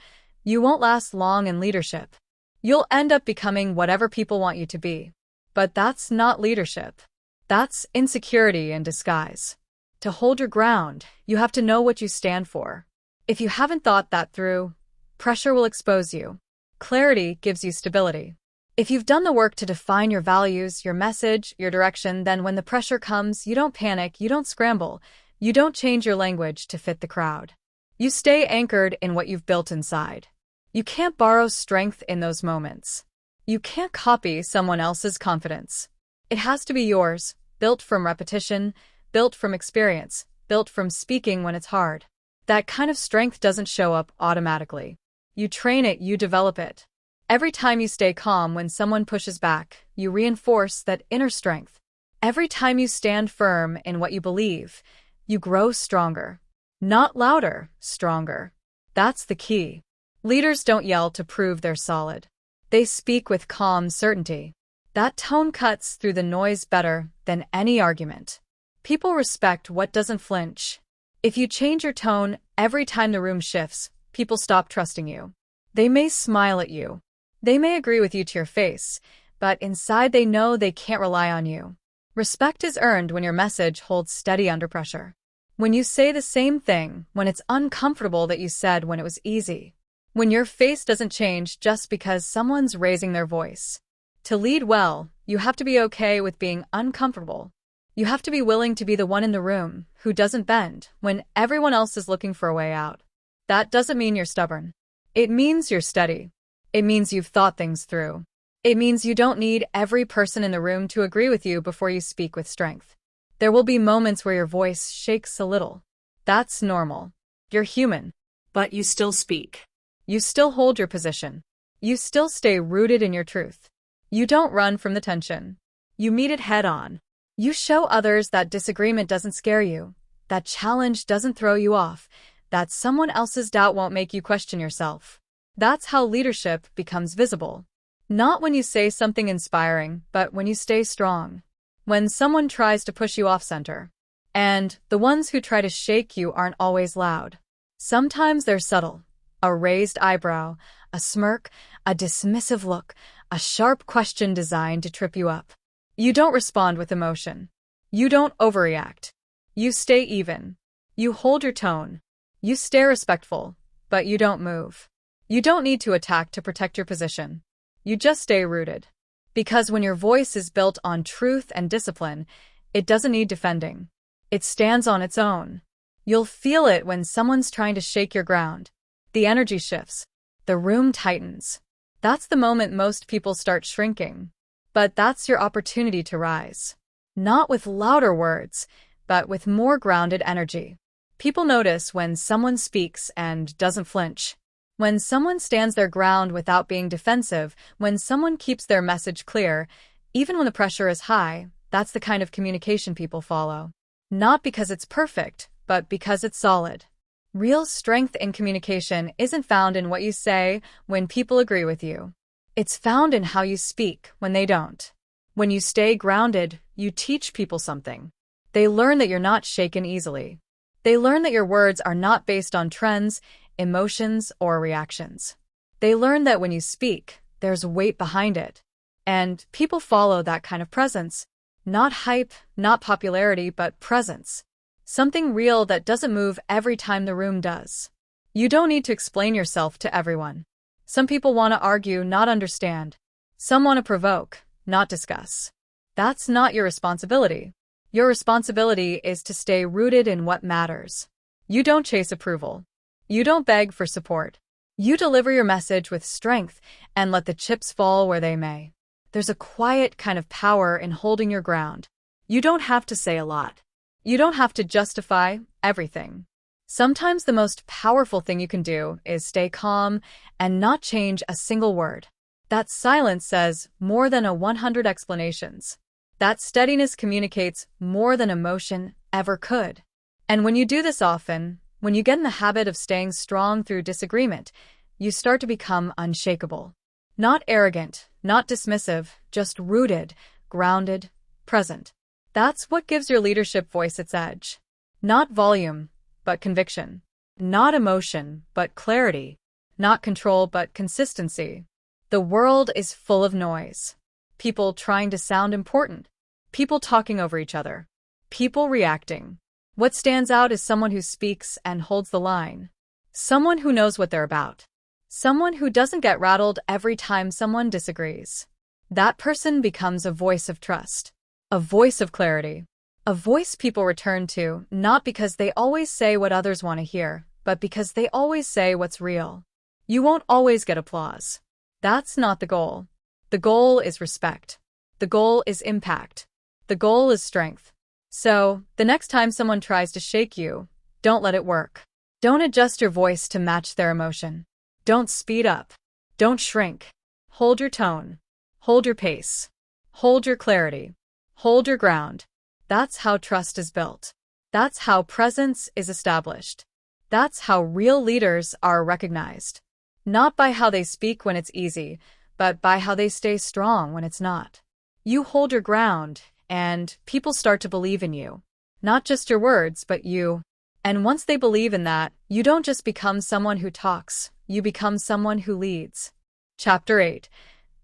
[SPEAKER 1] you won't last long in leadership. You'll end up becoming whatever people want you to be. But that's not leadership. That's insecurity in disguise. To hold your ground, you have to know what you stand for. If you haven't thought that through, pressure will expose you. Clarity gives you stability. If you've done the work to define your values, your message, your direction, then when the pressure comes, you don't panic, you don't scramble. You don't change your language to fit the crowd. You stay anchored in what you've built inside. You can't borrow strength in those moments. You can't copy someone else's confidence. It has to be yours, built from repetition, built from experience, built from speaking when it's hard. That kind of strength doesn't show up automatically. You train it, you develop it. Every time you stay calm when someone pushes back, you reinforce that inner strength. Every time you stand firm in what you believe, you grow stronger. Not louder, stronger. That's the key. Leaders don't yell to prove they're solid. They speak with calm certainty. That tone cuts through the noise better than any argument. People respect what doesn't flinch. If you change your tone every time the room shifts, people stop trusting you. They may smile at you. They may agree with you to your face, but inside they know they can't rely on you. Respect is earned when your message holds steady under pressure. When you say the same thing when it's uncomfortable that you said when it was easy. When your face doesn't change just because someone's raising their voice. To lead well, you have to be okay with being uncomfortable. You have to be willing to be the one in the room who doesn't bend when everyone else is looking for a way out. That doesn't mean you're stubborn. It means you're steady. It means you've thought things through. It means you don't need every person in the room to agree with you before you speak with strength. There will be moments where your voice shakes a little. That's normal. You're human.
[SPEAKER 2] But you still speak.
[SPEAKER 1] You still hold your position. You still stay rooted in your truth. You don't run from the tension.
[SPEAKER 2] You meet it head on.
[SPEAKER 1] You show others that disagreement doesn't scare you, that challenge doesn't throw you off, that someone else's doubt won't make you question yourself. That's how leadership becomes visible. Not when you say something inspiring, but when you stay strong. When someone tries to push you off center. And the ones who try to shake you aren't always loud. Sometimes they're subtle. A raised eyebrow, a smirk, a dismissive look, a sharp question designed to trip you up. You don't respond with emotion. You don't overreact. You stay even. You hold your tone. You stay respectful, but you don't move. You don't need to attack to protect your position. You just stay rooted. Because when your voice is built on truth and discipline, it doesn't need defending. It stands on its own. You'll feel it when someone's trying to shake your ground. The energy shifts. The room tightens. That's the moment most people start shrinking. But that's your opportunity to rise. Not with louder words, but with more grounded energy. People notice when someone speaks and doesn't flinch. When someone stands their ground without being defensive, when someone keeps their message clear, even when the pressure is high, that's the kind of communication people follow. Not because it's perfect, but because it's solid. Real strength in communication isn't found in what you say when people agree with you. It's found in how you speak when they don't. When you stay grounded, you teach people something. They learn that you're not shaken easily. They learn that your words are not based on trends, emotions, or reactions. They learn that when you speak, there's weight behind it. And people follow that kind of presence. Not hype, not popularity, but presence. Something real that doesn't move every time the room does. You don't need to explain yourself to everyone. Some people want to argue, not understand. Some want to provoke, not discuss. That's not your responsibility. Your responsibility is to stay rooted in what matters. You don't chase approval. You don't beg for support. You deliver your message with strength and let the chips fall where they may. There's a quiet kind of power in holding your ground. You don't have to say a lot. You don't have to justify everything. Sometimes the most powerful thing you can do is stay calm and not change a single word. That silence says more than 100 explanations. That steadiness communicates more than emotion ever could. And when you do this often, when you get in the habit of staying strong through disagreement, you start to become unshakable. Not arrogant, not dismissive, just rooted, grounded, present. That's what gives your leadership voice its edge. Not volume, but conviction. Not emotion, but clarity. Not control, but consistency. The world is full of noise. People trying to sound important. People talking over each other. People reacting. What stands out is someone who speaks and holds the line. Someone who knows what they're about. Someone who doesn't get rattled every time someone disagrees. That person becomes a voice of trust. A voice of clarity. A voice people return to, not because they always say what others want to hear, but because they always say what's real. You won't always get applause. That's not the goal. The goal is respect. The goal is impact. The goal is strength. So, the next time someone tries to shake you, don't let it work. Don't adjust your voice to match their emotion. Don't speed up. Don't shrink. Hold your tone. Hold your pace. Hold your clarity. Hold your ground. That's how trust is built. That's how presence is established. That's how real leaders are recognized. Not by how they speak when it's easy, but by how they stay strong when it's not. You hold your ground, and people start to believe in you. Not just your words, but you. And once they believe in that, you don't just become someone who talks, you become someone who leads. Chapter 8.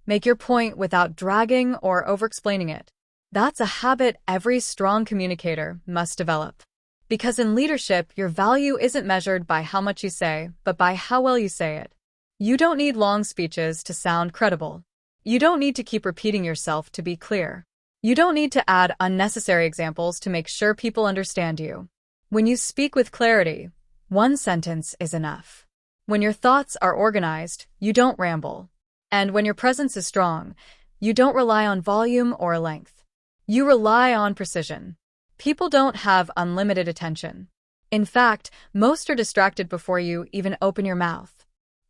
[SPEAKER 1] Make your point without dragging or over-explaining it. That's a habit every strong communicator must develop. Because in leadership, your value isn't measured by how much you say, but by how well you say it. You don't need long speeches to sound credible. You don't need to keep repeating yourself to be clear. You don't need to add unnecessary examples to make sure people understand you. When you speak with clarity, one sentence is enough. When your thoughts are organized, you don't ramble. And when your presence is strong, you don't rely on volume or length. You rely on precision. People don't have unlimited attention. In fact, most are distracted before you even open your mouth.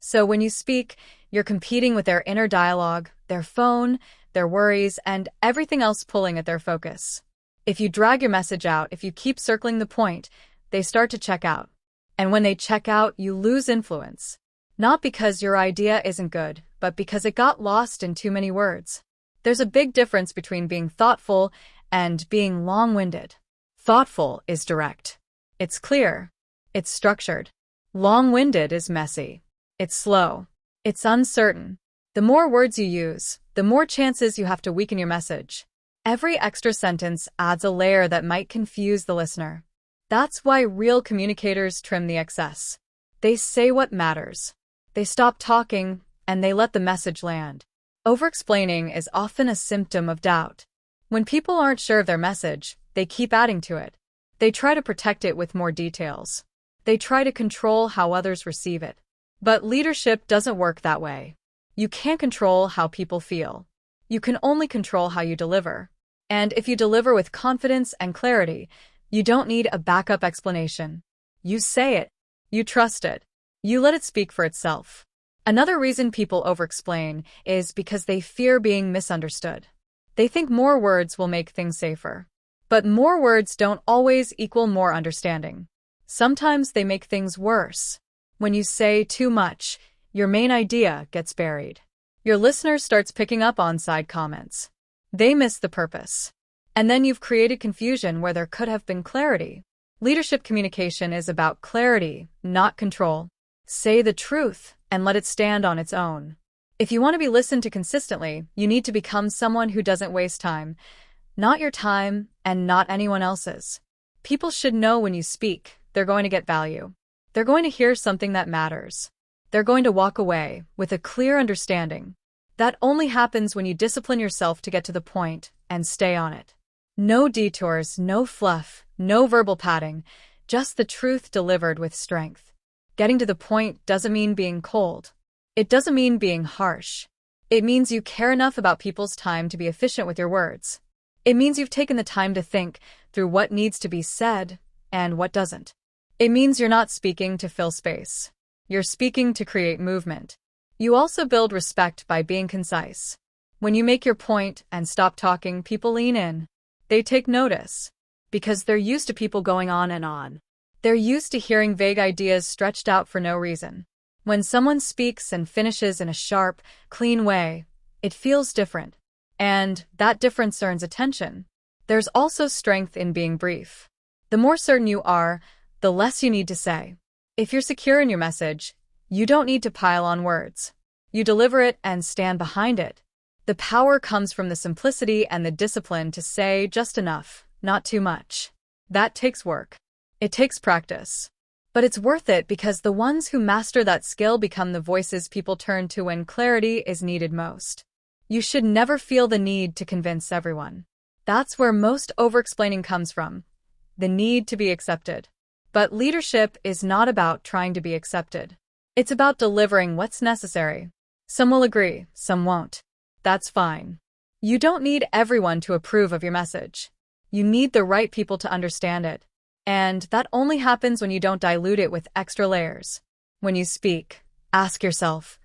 [SPEAKER 1] So when you speak, you're competing with their inner dialogue, their phone, their worries, and everything else pulling at their focus. If you drag your message out, if you keep circling the point, they start to check out. And when they check out, you lose influence. Not because your idea isn't good, but because it got lost in too many words. There's a big difference between being thoughtful and being long-winded. Thoughtful is direct. It's clear. It's structured. Long-winded is messy. It's slow. It's uncertain. The more words you use, the more chances you have to weaken your message. Every extra sentence adds a layer that might confuse the listener. That's why real communicators trim the excess. They say what matters. They stop talking, and they let the message land. Over-explaining is often a symptom of doubt. When people aren't sure of their message, they keep adding to it. They try to protect it with more details. They try to control how others receive it. But leadership doesn't work that way. You can't control how people feel. You can only control how you deliver. And if you deliver with confidence and clarity, you don't need a backup explanation. You say it. You trust it. You let it speak for itself. Another reason people over-explain is because they fear being misunderstood. They think more words will make things safer. But more words don't always equal more understanding. Sometimes they make things worse. When you say too much, your main idea gets buried. Your listener starts picking up on side comments. They miss the purpose. And then you've created confusion where there could have been clarity. Leadership communication is about clarity, not control. Say the truth and let it stand on its own. If you want to be listened to consistently, you need to become someone who doesn't waste time. Not your time and not anyone else's. People should know when you speak, they're going to get value. They're going to hear something that matters. They're going to walk away with a clear understanding. That only happens when you discipline yourself to get to the point and stay on it. No detours, no fluff, no verbal padding, just the truth delivered with strength. Getting to the point doesn't mean being cold. It doesn't mean being harsh. It means you care enough about people's time to be efficient with your words. It means you've taken the time to think through what needs to be said and what doesn't. It means you're not speaking to fill space. You're speaking to create movement. You also build respect by being concise. When you make your point and stop talking, people lean in. They take notice. Because they're used to people going on and on. They're used to hearing vague ideas stretched out for no reason. When someone speaks and finishes in a sharp, clean way, it feels different. And that difference earns attention. There's also strength in being brief. The more certain you are, the less you need to say. If you're secure in your message, you don't need to pile on words. You deliver it and stand behind it. The power comes from the simplicity and the discipline to say just enough, not too much. That takes work. It takes practice. But it's worth it because the ones who master that skill become the voices people turn to when clarity is needed most. You should never feel the need to convince everyone. That's where most over-explaining comes from. The need to be accepted. But leadership is not about trying to be accepted. It's about delivering what's necessary. Some will agree, some won't. That's fine. You don't need everyone to approve of your message. You need the right people to understand it. And that only happens when you don't dilute it with extra layers. When you speak, ask yourself,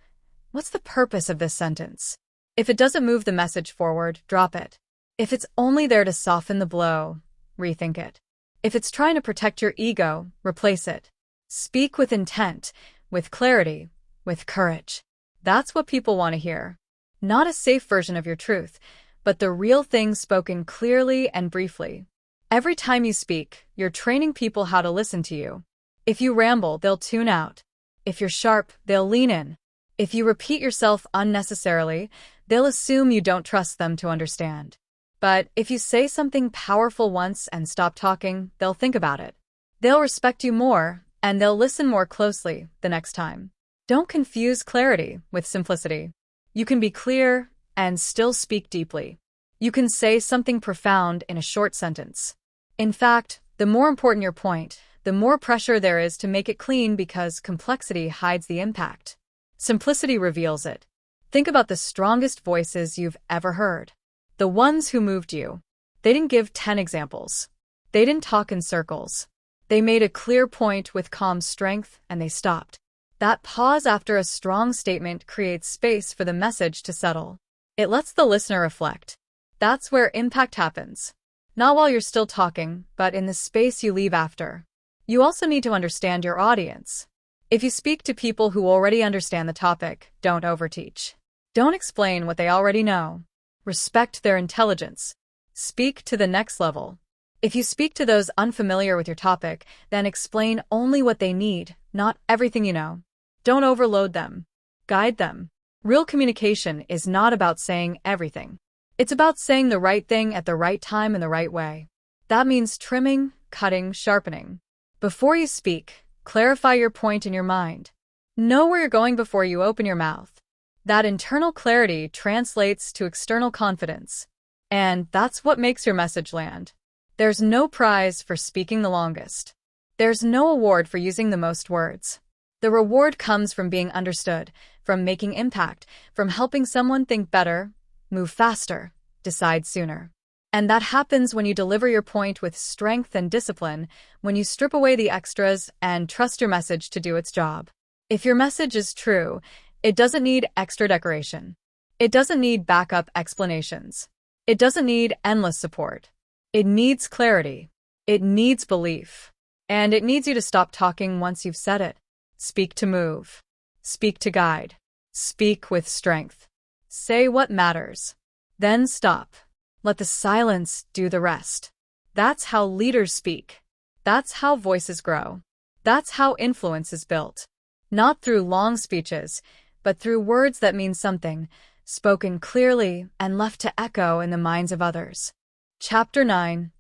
[SPEAKER 1] what's the purpose of this sentence? If it doesn't move the message forward, drop it. If it's only there to soften the blow, rethink it. If it's trying to protect your ego, replace it. Speak with intent, with clarity, with courage. That's what people want to hear. Not a safe version of your truth, but the real thing spoken clearly and briefly. Every time you speak, you're training people how to listen to you. If you ramble, they'll tune out. If you're sharp, they'll lean in. If you repeat yourself unnecessarily, they'll assume you don't trust them to understand. But if you say something powerful once and stop talking, they'll think about it. They'll respect you more, and they'll listen more closely the next time. Don't confuse clarity with simplicity. You can be clear and still speak deeply. You can say something profound in a short sentence. In fact, the more important your point, the more pressure there is to make it clean because complexity hides the impact. Simplicity reveals it. Think about the strongest voices you've ever heard. The ones who moved you. They didn't give 10 examples. They didn't talk in circles. They made a clear point with calm strength and they stopped. That pause after a strong statement creates space for the message to settle. It lets the listener reflect. That's where impact happens. Not while you're still talking, but in the space you leave after. You also need to understand your audience. If you speak to people who already understand the topic, don't overteach. Don't explain what they already know. Respect their intelligence. Speak to the next level. If you speak to those unfamiliar with your topic, then explain only what they need, not everything you know. Don't overload them. Guide them. Real communication is not about saying everything. It's about saying the right thing at the right time in the right way. That means trimming, cutting, sharpening. Before you speak, clarify your point in your mind. Know where you're going before you open your mouth. That internal clarity translates to external confidence. And that's what makes your message land. There's no prize for speaking the longest. There's no award for using the most words. The reward comes from being understood, from making impact, from helping someone think better, move faster, decide sooner. And that happens when you deliver your point with strength and discipline, when you strip away the extras and trust your message to do its job. If your message is true, it doesn't need extra decoration. It doesn't need backup explanations. It doesn't need endless support. It needs clarity. It needs belief. And it needs you to stop talking once you've said it. Speak to move. Speak to guide. Speak with strength. Say what matters. Then stop. Let the silence do the rest. That's how leaders speak. That's how voices grow. That's how influence is built. Not through long speeches, but through words that mean something, spoken clearly and left to echo in the minds of others. Chapter 9.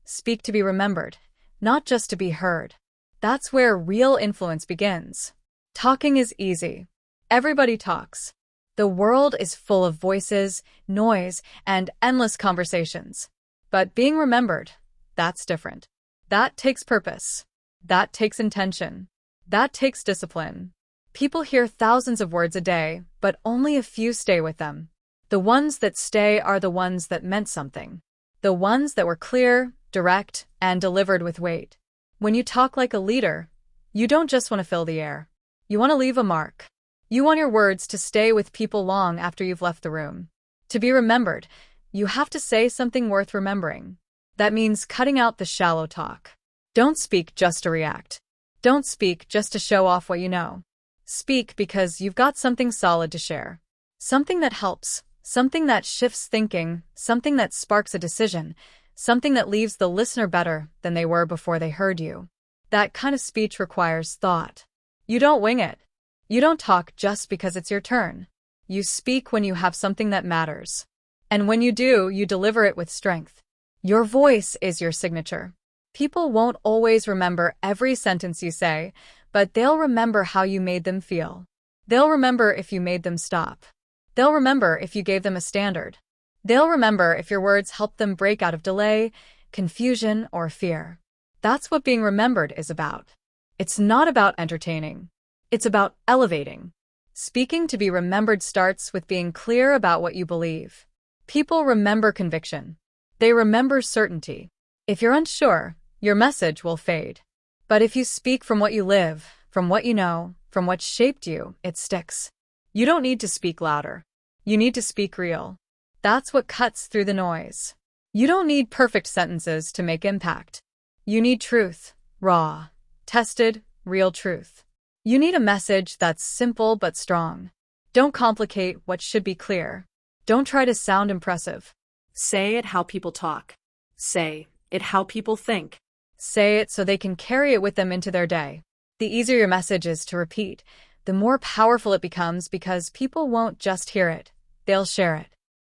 [SPEAKER 1] Speak to be remembered, not just to be heard. That's where real influence begins. Talking is easy. Everybody talks. The world is full of voices, noise, and endless conversations. But being remembered, that's different. That takes purpose. That takes intention. That takes discipline. People hear thousands of words a day, but only a few stay with them. The ones that stay are the ones that meant something. The ones that were clear, direct, and delivered with weight. When you talk like a leader, you don't just want to fill the air. You want to leave a mark. You want your words to stay with people long after you've left the room. To be remembered, you have to say something worth remembering. That means cutting out the shallow talk. Don't speak just to react. Don't speak just to show off what you know. Speak because you've got something solid to share. Something that helps, something that shifts thinking, something that sparks a decision, something that leaves the listener better than they were before they heard you. That kind of speech requires thought. You don't wing it. You don't talk just because it's your turn. You speak when you have something that matters. And when you do, you deliver it with strength. Your voice is your signature. People won't always remember every sentence you say, but they'll remember how you made them feel. They'll remember if you made them stop. They'll remember if you gave them a standard. They'll remember if your words helped them break out of delay, confusion, or fear. That's what being remembered is about. It's not about entertaining. It's about elevating. Speaking to be remembered starts with being clear about what you believe. People remember conviction. They remember certainty. If you're unsure, your message will fade. But if you speak from what you live, from what you know, from what shaped you, it sticks. You don't need to speak louder. You need to speak real. That's what cuts through the noise. You don't need perfect sentences to make impact. You need truth, raw, tested, real truth. You need a message that's simple but strong. Don't complicate what should be clear. Don't try to sound impressive.
[SPEAKER 2] Say it how people talk. Say it how people think.
[SPEAKER 1] Say it so they can carry it with them into their day. The easier your message is to repeat, the more powerful it becomes because people won't just hear it, they'll share it.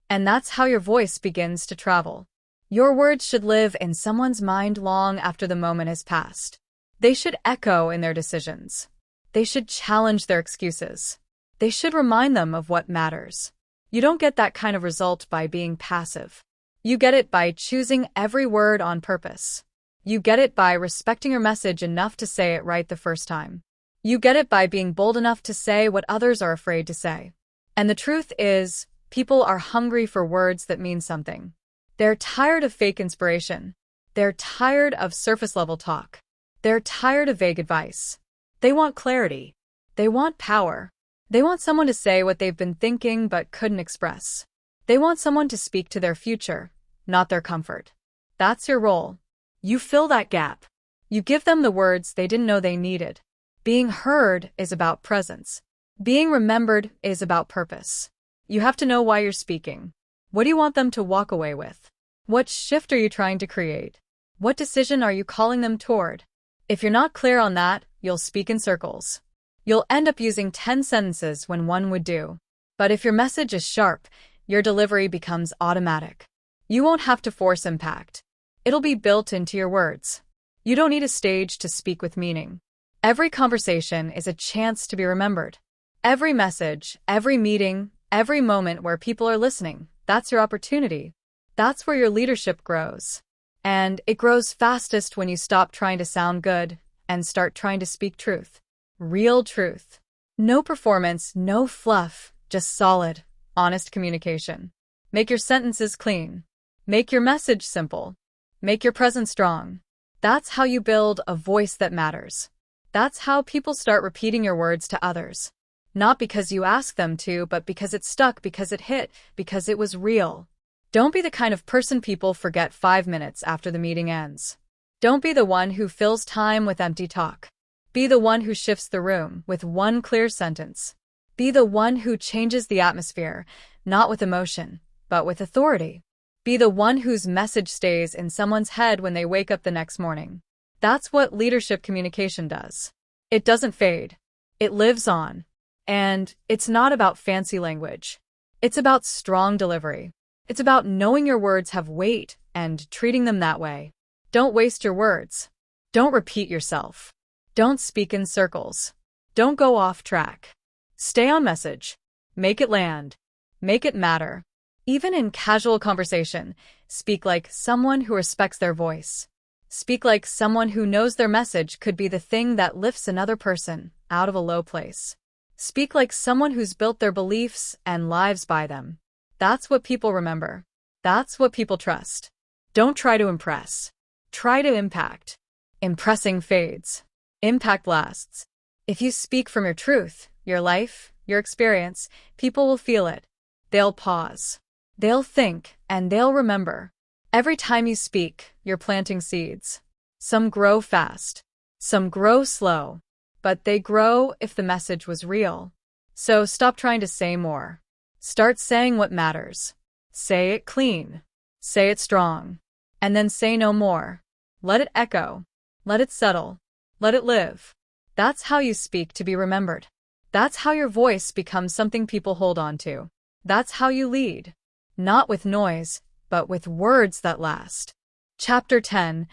[SPEAKER 1] And that's how your voice begins to travel. Your words should live in someone's mind long after the moment has passed. They should echo in their decisions. They should challenge their excuses. They should remind them of what matters. You don't get that kind of result by being passive. You get it by choosing every word on purpose. You get it by respecting your message enough to say it right the first time. You get it by being bold enough to say what others are afraid to say. And the truth is, people are hungry for words that mean something. They're tired of fake inspiration. They're tired of surface-level talk. They're tired of vague advice. They want clarity. They want power. They want someone to say what they've been thinking but couldn't express. They want someone to speak to their future, not their comfort. That's your role. You fill that gap. You give them the words they didn't know they needed. Being heard is about presence. Being remembered is about purpose. You have to know why you're speaking. What do you want them to walk away with? What shift are you trying to create? What decision are you calling them toward? If you're not clear on that, you'll speak in circles. You'll end up using 10 sentences when one would do. But if your message is sharp, your delivery becomes automatic. You won't have to force impact. It'll be built into your words. You don't need a stage to speak with meaning. Every conversation is a chance to be remembered. Every message, every meeting, every moment where people are listening, that's your opportunity. That's where your leadership grows. And it grows fastest when you stop trying to sound good and start trying to speak truth. Real truth. No performance, no fluff, just solid, honest communication. Make your sentences clean. Make your message simple. Make your presence strong. That's how you build a voice that matters. That's how people start repeating your words to others. Not because you asked them to, but because it stuck, because it hit, because it was real. Don't be the kind of person people forget 5 minutes after the meeting ends. Don't be the one who fills time with empty talk. Be the one who shifts the room with one clear sentence. Be the one who changes the atmosphere, not with emotion, but with authority. Be the one whose message stays in someone's head when they wake up the next morning. That's what leadership communication does. It doesn't fade. It lives on. And it's not about fancy language. It's about strong delivery. It's about knowing your words have weight and treating them that way. Don't waste your words. Don't repeat yourself. Don't speak in circles. Don't go off track. Stay on message. Make it land. Make it matter. Even in casual conversation, speak like someone who respects their voice. Speak like someone who knows their message could be the thing that lifts another person out of a low place. Speak like someone who's built their beliefs and lives by them. That's what people remember. That's what people trust. Don't try to impress. Try to impact. Impressing fades. Impact lasts. If you speak from your truth, your life, your experience, people will feel it. They'll pause. They'll think, and they'll remember. Every time you speak, you're planting seeds. Some grow fast. Some grow slow. But they grow if the message was real. So stop trying to say more. Start saying what matters. Say it clean. Say it strong. And then say no more. Let it echo. Let it settle. Let it live. That's how you speak to be remembered. That's how your voice becomes something people hold on to. That's how you lead. Not with noise, but with words that last. Chapter 10.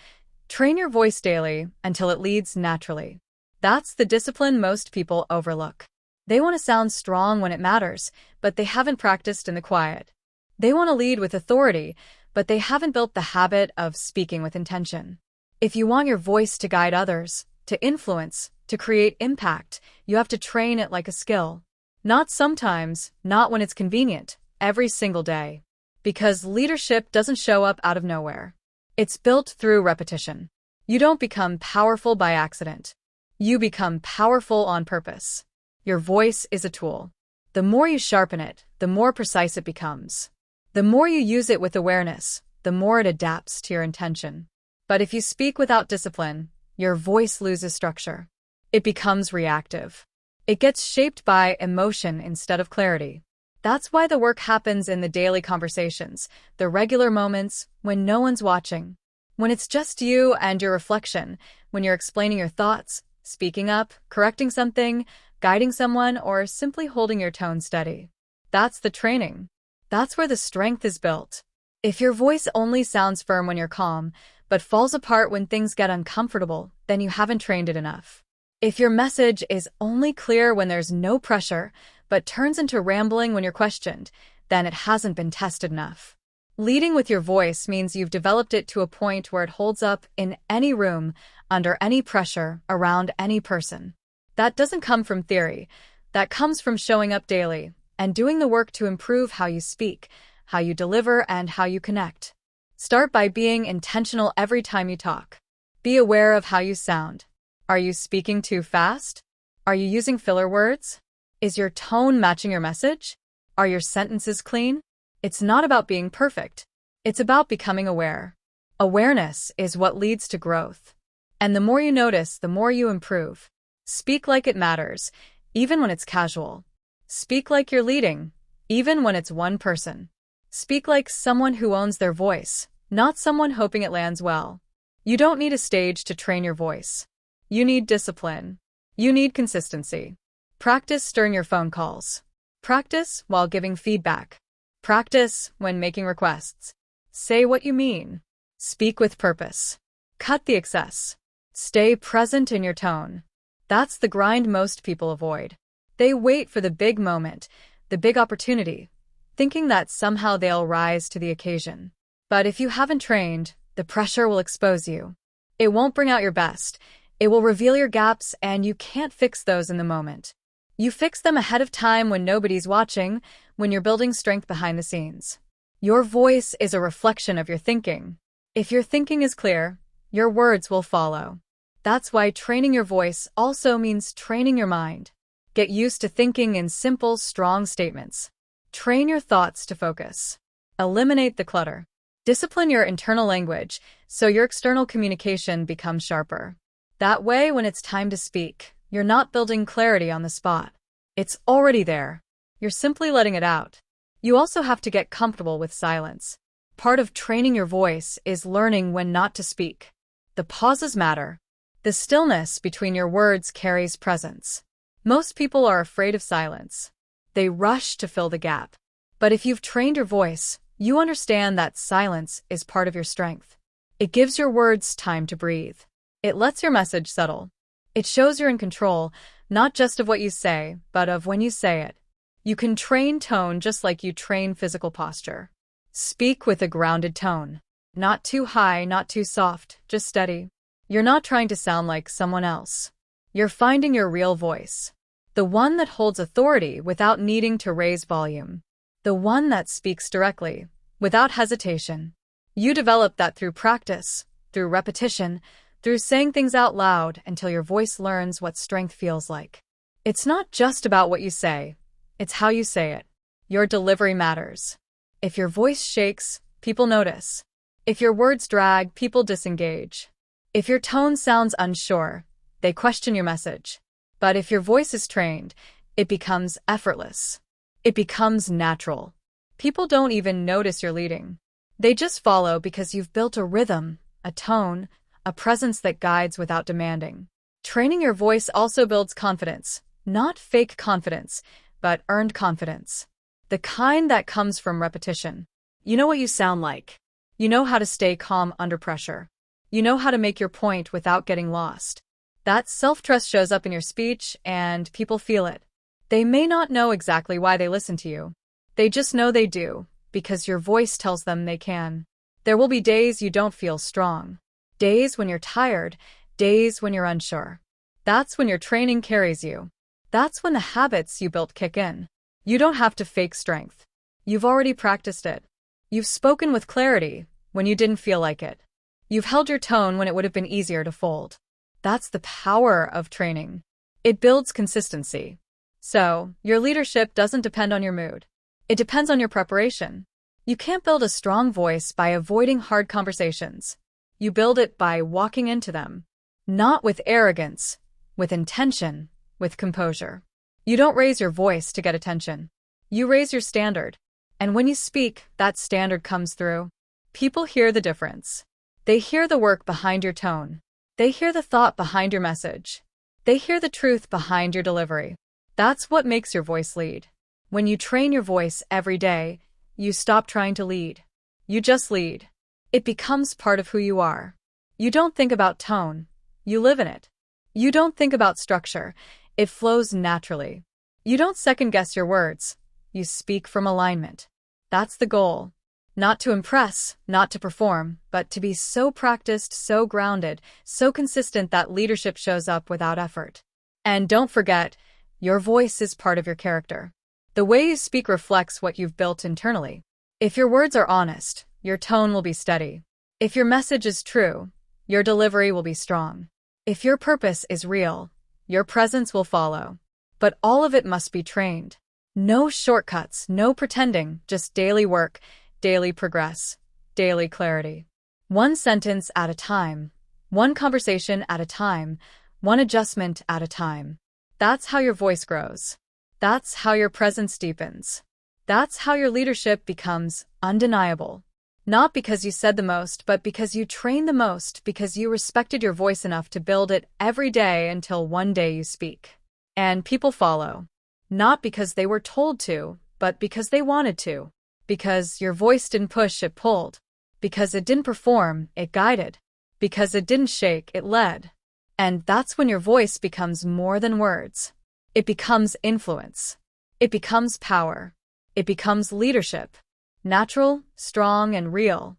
[SPEAKER 1] Train your voice daily until it leads naturally. That's the discipline most people overlook. They want to sound strong when it matters, but they haven't practiced in the quiet. They want to lead with authority, but they haven't built the habit of speaking with intention. If you want your voice to guide others, to influence, to create impact, you have to train it like a skill. Not sometimes, not when it's convenient, every single day. Because leadership doesn't show up out of nowhere. It's built through repetition. You don't become powerful by accident. You become powerful on purpose. Your voice is a tool. The more you sharpen it, the more precise it becomes. The more you use it with awareness, the more it adapts to your intention. But if you speak without discipline, your voice loses structure. It becomes reactive. It gets shaped by emotion instead of clarity. That's why the work happens in the daily conversations, the regular moments when no one's watching. When it's just you and your reflection, when you're explaining your thoughts, speaking up, correcting something, guiding someone, or simply holding your tone steady. That's the training. That's where the strength is built. If your voice only sounds firm when you're calm, but falls apart when things get uncomfortable, then you haven't trained it enough. If your message is only clear when there's no pressure, but turns into rambling when you're questioned, then it hasn't been tested enough. Leading with your voice means you've developed it to a point where it holds up in any room, under any pressure, around any person. That doesn't come from theory. That comes from showing up daily and doing the work to improve how you speak, how you deliver, and how you connect. Start by being intentional every time you talk. Be aware of how you sound. Are you speaking too fast? Are you using filler words? Is your tone matching your message? Are your sentences clean? It's not about being perfect. It's about becoming aware. Awareness is what leads to growth. And the more you notice, the more you improve. Speak like it matters, even when it's casual. Speak like you're leading, even when it's one person. Speak like someone who owns their voice, not someone hoping it lands well. You don't need a stage to train your voice. You need discipline. You need consistency. Practice during your phone calls. Practice while giving feedback. Practice when making requests. Say what you mean. Speak with purpose. Cut the excess. Stay present in your tone. That's the grind most people avoid. They wait for the big moment, the big opportunity, thinking that somehow they'll rise to the occasion. But if you haven't trained, the pressure will expose you. It won't bring out your best. It will reveal your gaps, and you can't fix those in the moment. You fix them ahead of time when nobody's watching, when you're building strength behind the scenes. Your voice is a reflection of your thinking. If your thinking is clear, your words will follow. That's why training your voice also means training your mind. Get used to thinking in simple, strong statements. Train your thoughts to focus. Eliminate the clutter. Discipline your internal language so your external communication becomes sharper. That way, when it's time to speak, you're not building clarity on the spot. It's already there. You're simply letting it out. You also have to get comfortable with silence. Part of training your voice is learning when not to speak. The pauses matter. The stillness between your words carries presence. Most people are afraid of silence. They rush to fill the gap. But if you've trained your voice, you understand that silence is part of your strength. It gives your words time to breathe. It lets your message settle. It shows you're in control, not just of what you say, but of when you say it. You can train tone just like you train physical posture. Speak with a grounded tone. Not too high, not too soft, just steady. You're not trying to sound like someone else. You're finding your real voice. The one that holds authority without needing to raise volume. The one that speaks directly, without hesitation. You develop that through practice, through repetition, through saying things out loud until your voice learns what strength feels like. It's not just about what you say, it's how you say it. Your delivery matters. If your voice shakes, people notice. If your words drag, people disengage. If your tone sounds unsure, they question your message. But if your voice is trained, it becomes effortless. It becomes natural. People don't even notice you're leading. They just follow because you've built a rhythm, a tone, a presence that guides without demanding. Training your voice also builds confidence, not fake confidence, but earned confidence. The kind that comes from repetition.
[SPEAKER 2] You know what you sound like.
[SPEAKER 1] You know how to stay calm under pressure. You know how to make your point without getting lost. That self-trust shows up in your speech, and people feel it. They may not know exactly why they listen to you. They just know they do, because your voice tells them they can. There will be days you don't feel strong. Days when you're tired, days when you're unsure. That's when your training carries you. That's when the habits you built kick in. You don't have to fake strength. You've already practiced it. You've spoken with clarity when you didn't feel like it. You've held your tone when it would have been easier to fold. That's the power of training. It builds consistency. So, your leadership doesn't depend on your mood. It depends on your preparation. You can't build a strong voice by avoiding hard conversations. You build it by walking into them. Not with arrogance, with intention, with composure. You don't raise your voice to get attention. You raise your standard. And when you speak, that standard comes through. People hear the difference. They hear the work behind your tone. They hear the thought behind your message. They hear the truth behind your delivery. That's what makes your voice lead. When you train your voice every day, you stop trying to lead. You just lead. It becomes part of who you are. You don't think about tone. You live in it. You don't think about structure. It flows naturally. You don't second-guess your words. You speak from alignment. That's the goal. Not to impress, not to perform, but to be so practiced, so grounded, so consistent that leadership shows up without effort. And don't forget, your voice is part of your character. The way you speak reflects what you've built internally. If your words are honest, your tone will be steady. If your message is true, your delivery will be strong. If your purpose is real, Your presence will follow. But all of it must be trained. No shortcuts, no pretending, just daily work, daily progress, daily clarity. One sentence at a time, one conversation at a time, one adjustment at a time. That's how your voice grows. That's how your presence deepens. That's how your leadership becomes undeniable. Not because you said the most, but because you trained the most, because you respected your voice enough to build it every day until one day you speak. And people follow. Not because they were told to, but because they wanted to. Because your voice didn't push, it pulled. Because it didn't perform, it guided. Because it didn't shake, it led. And that's when your voice becomes more than words. It becomes influence. It becomes power. It becomes leadership. Natural, strong, and real.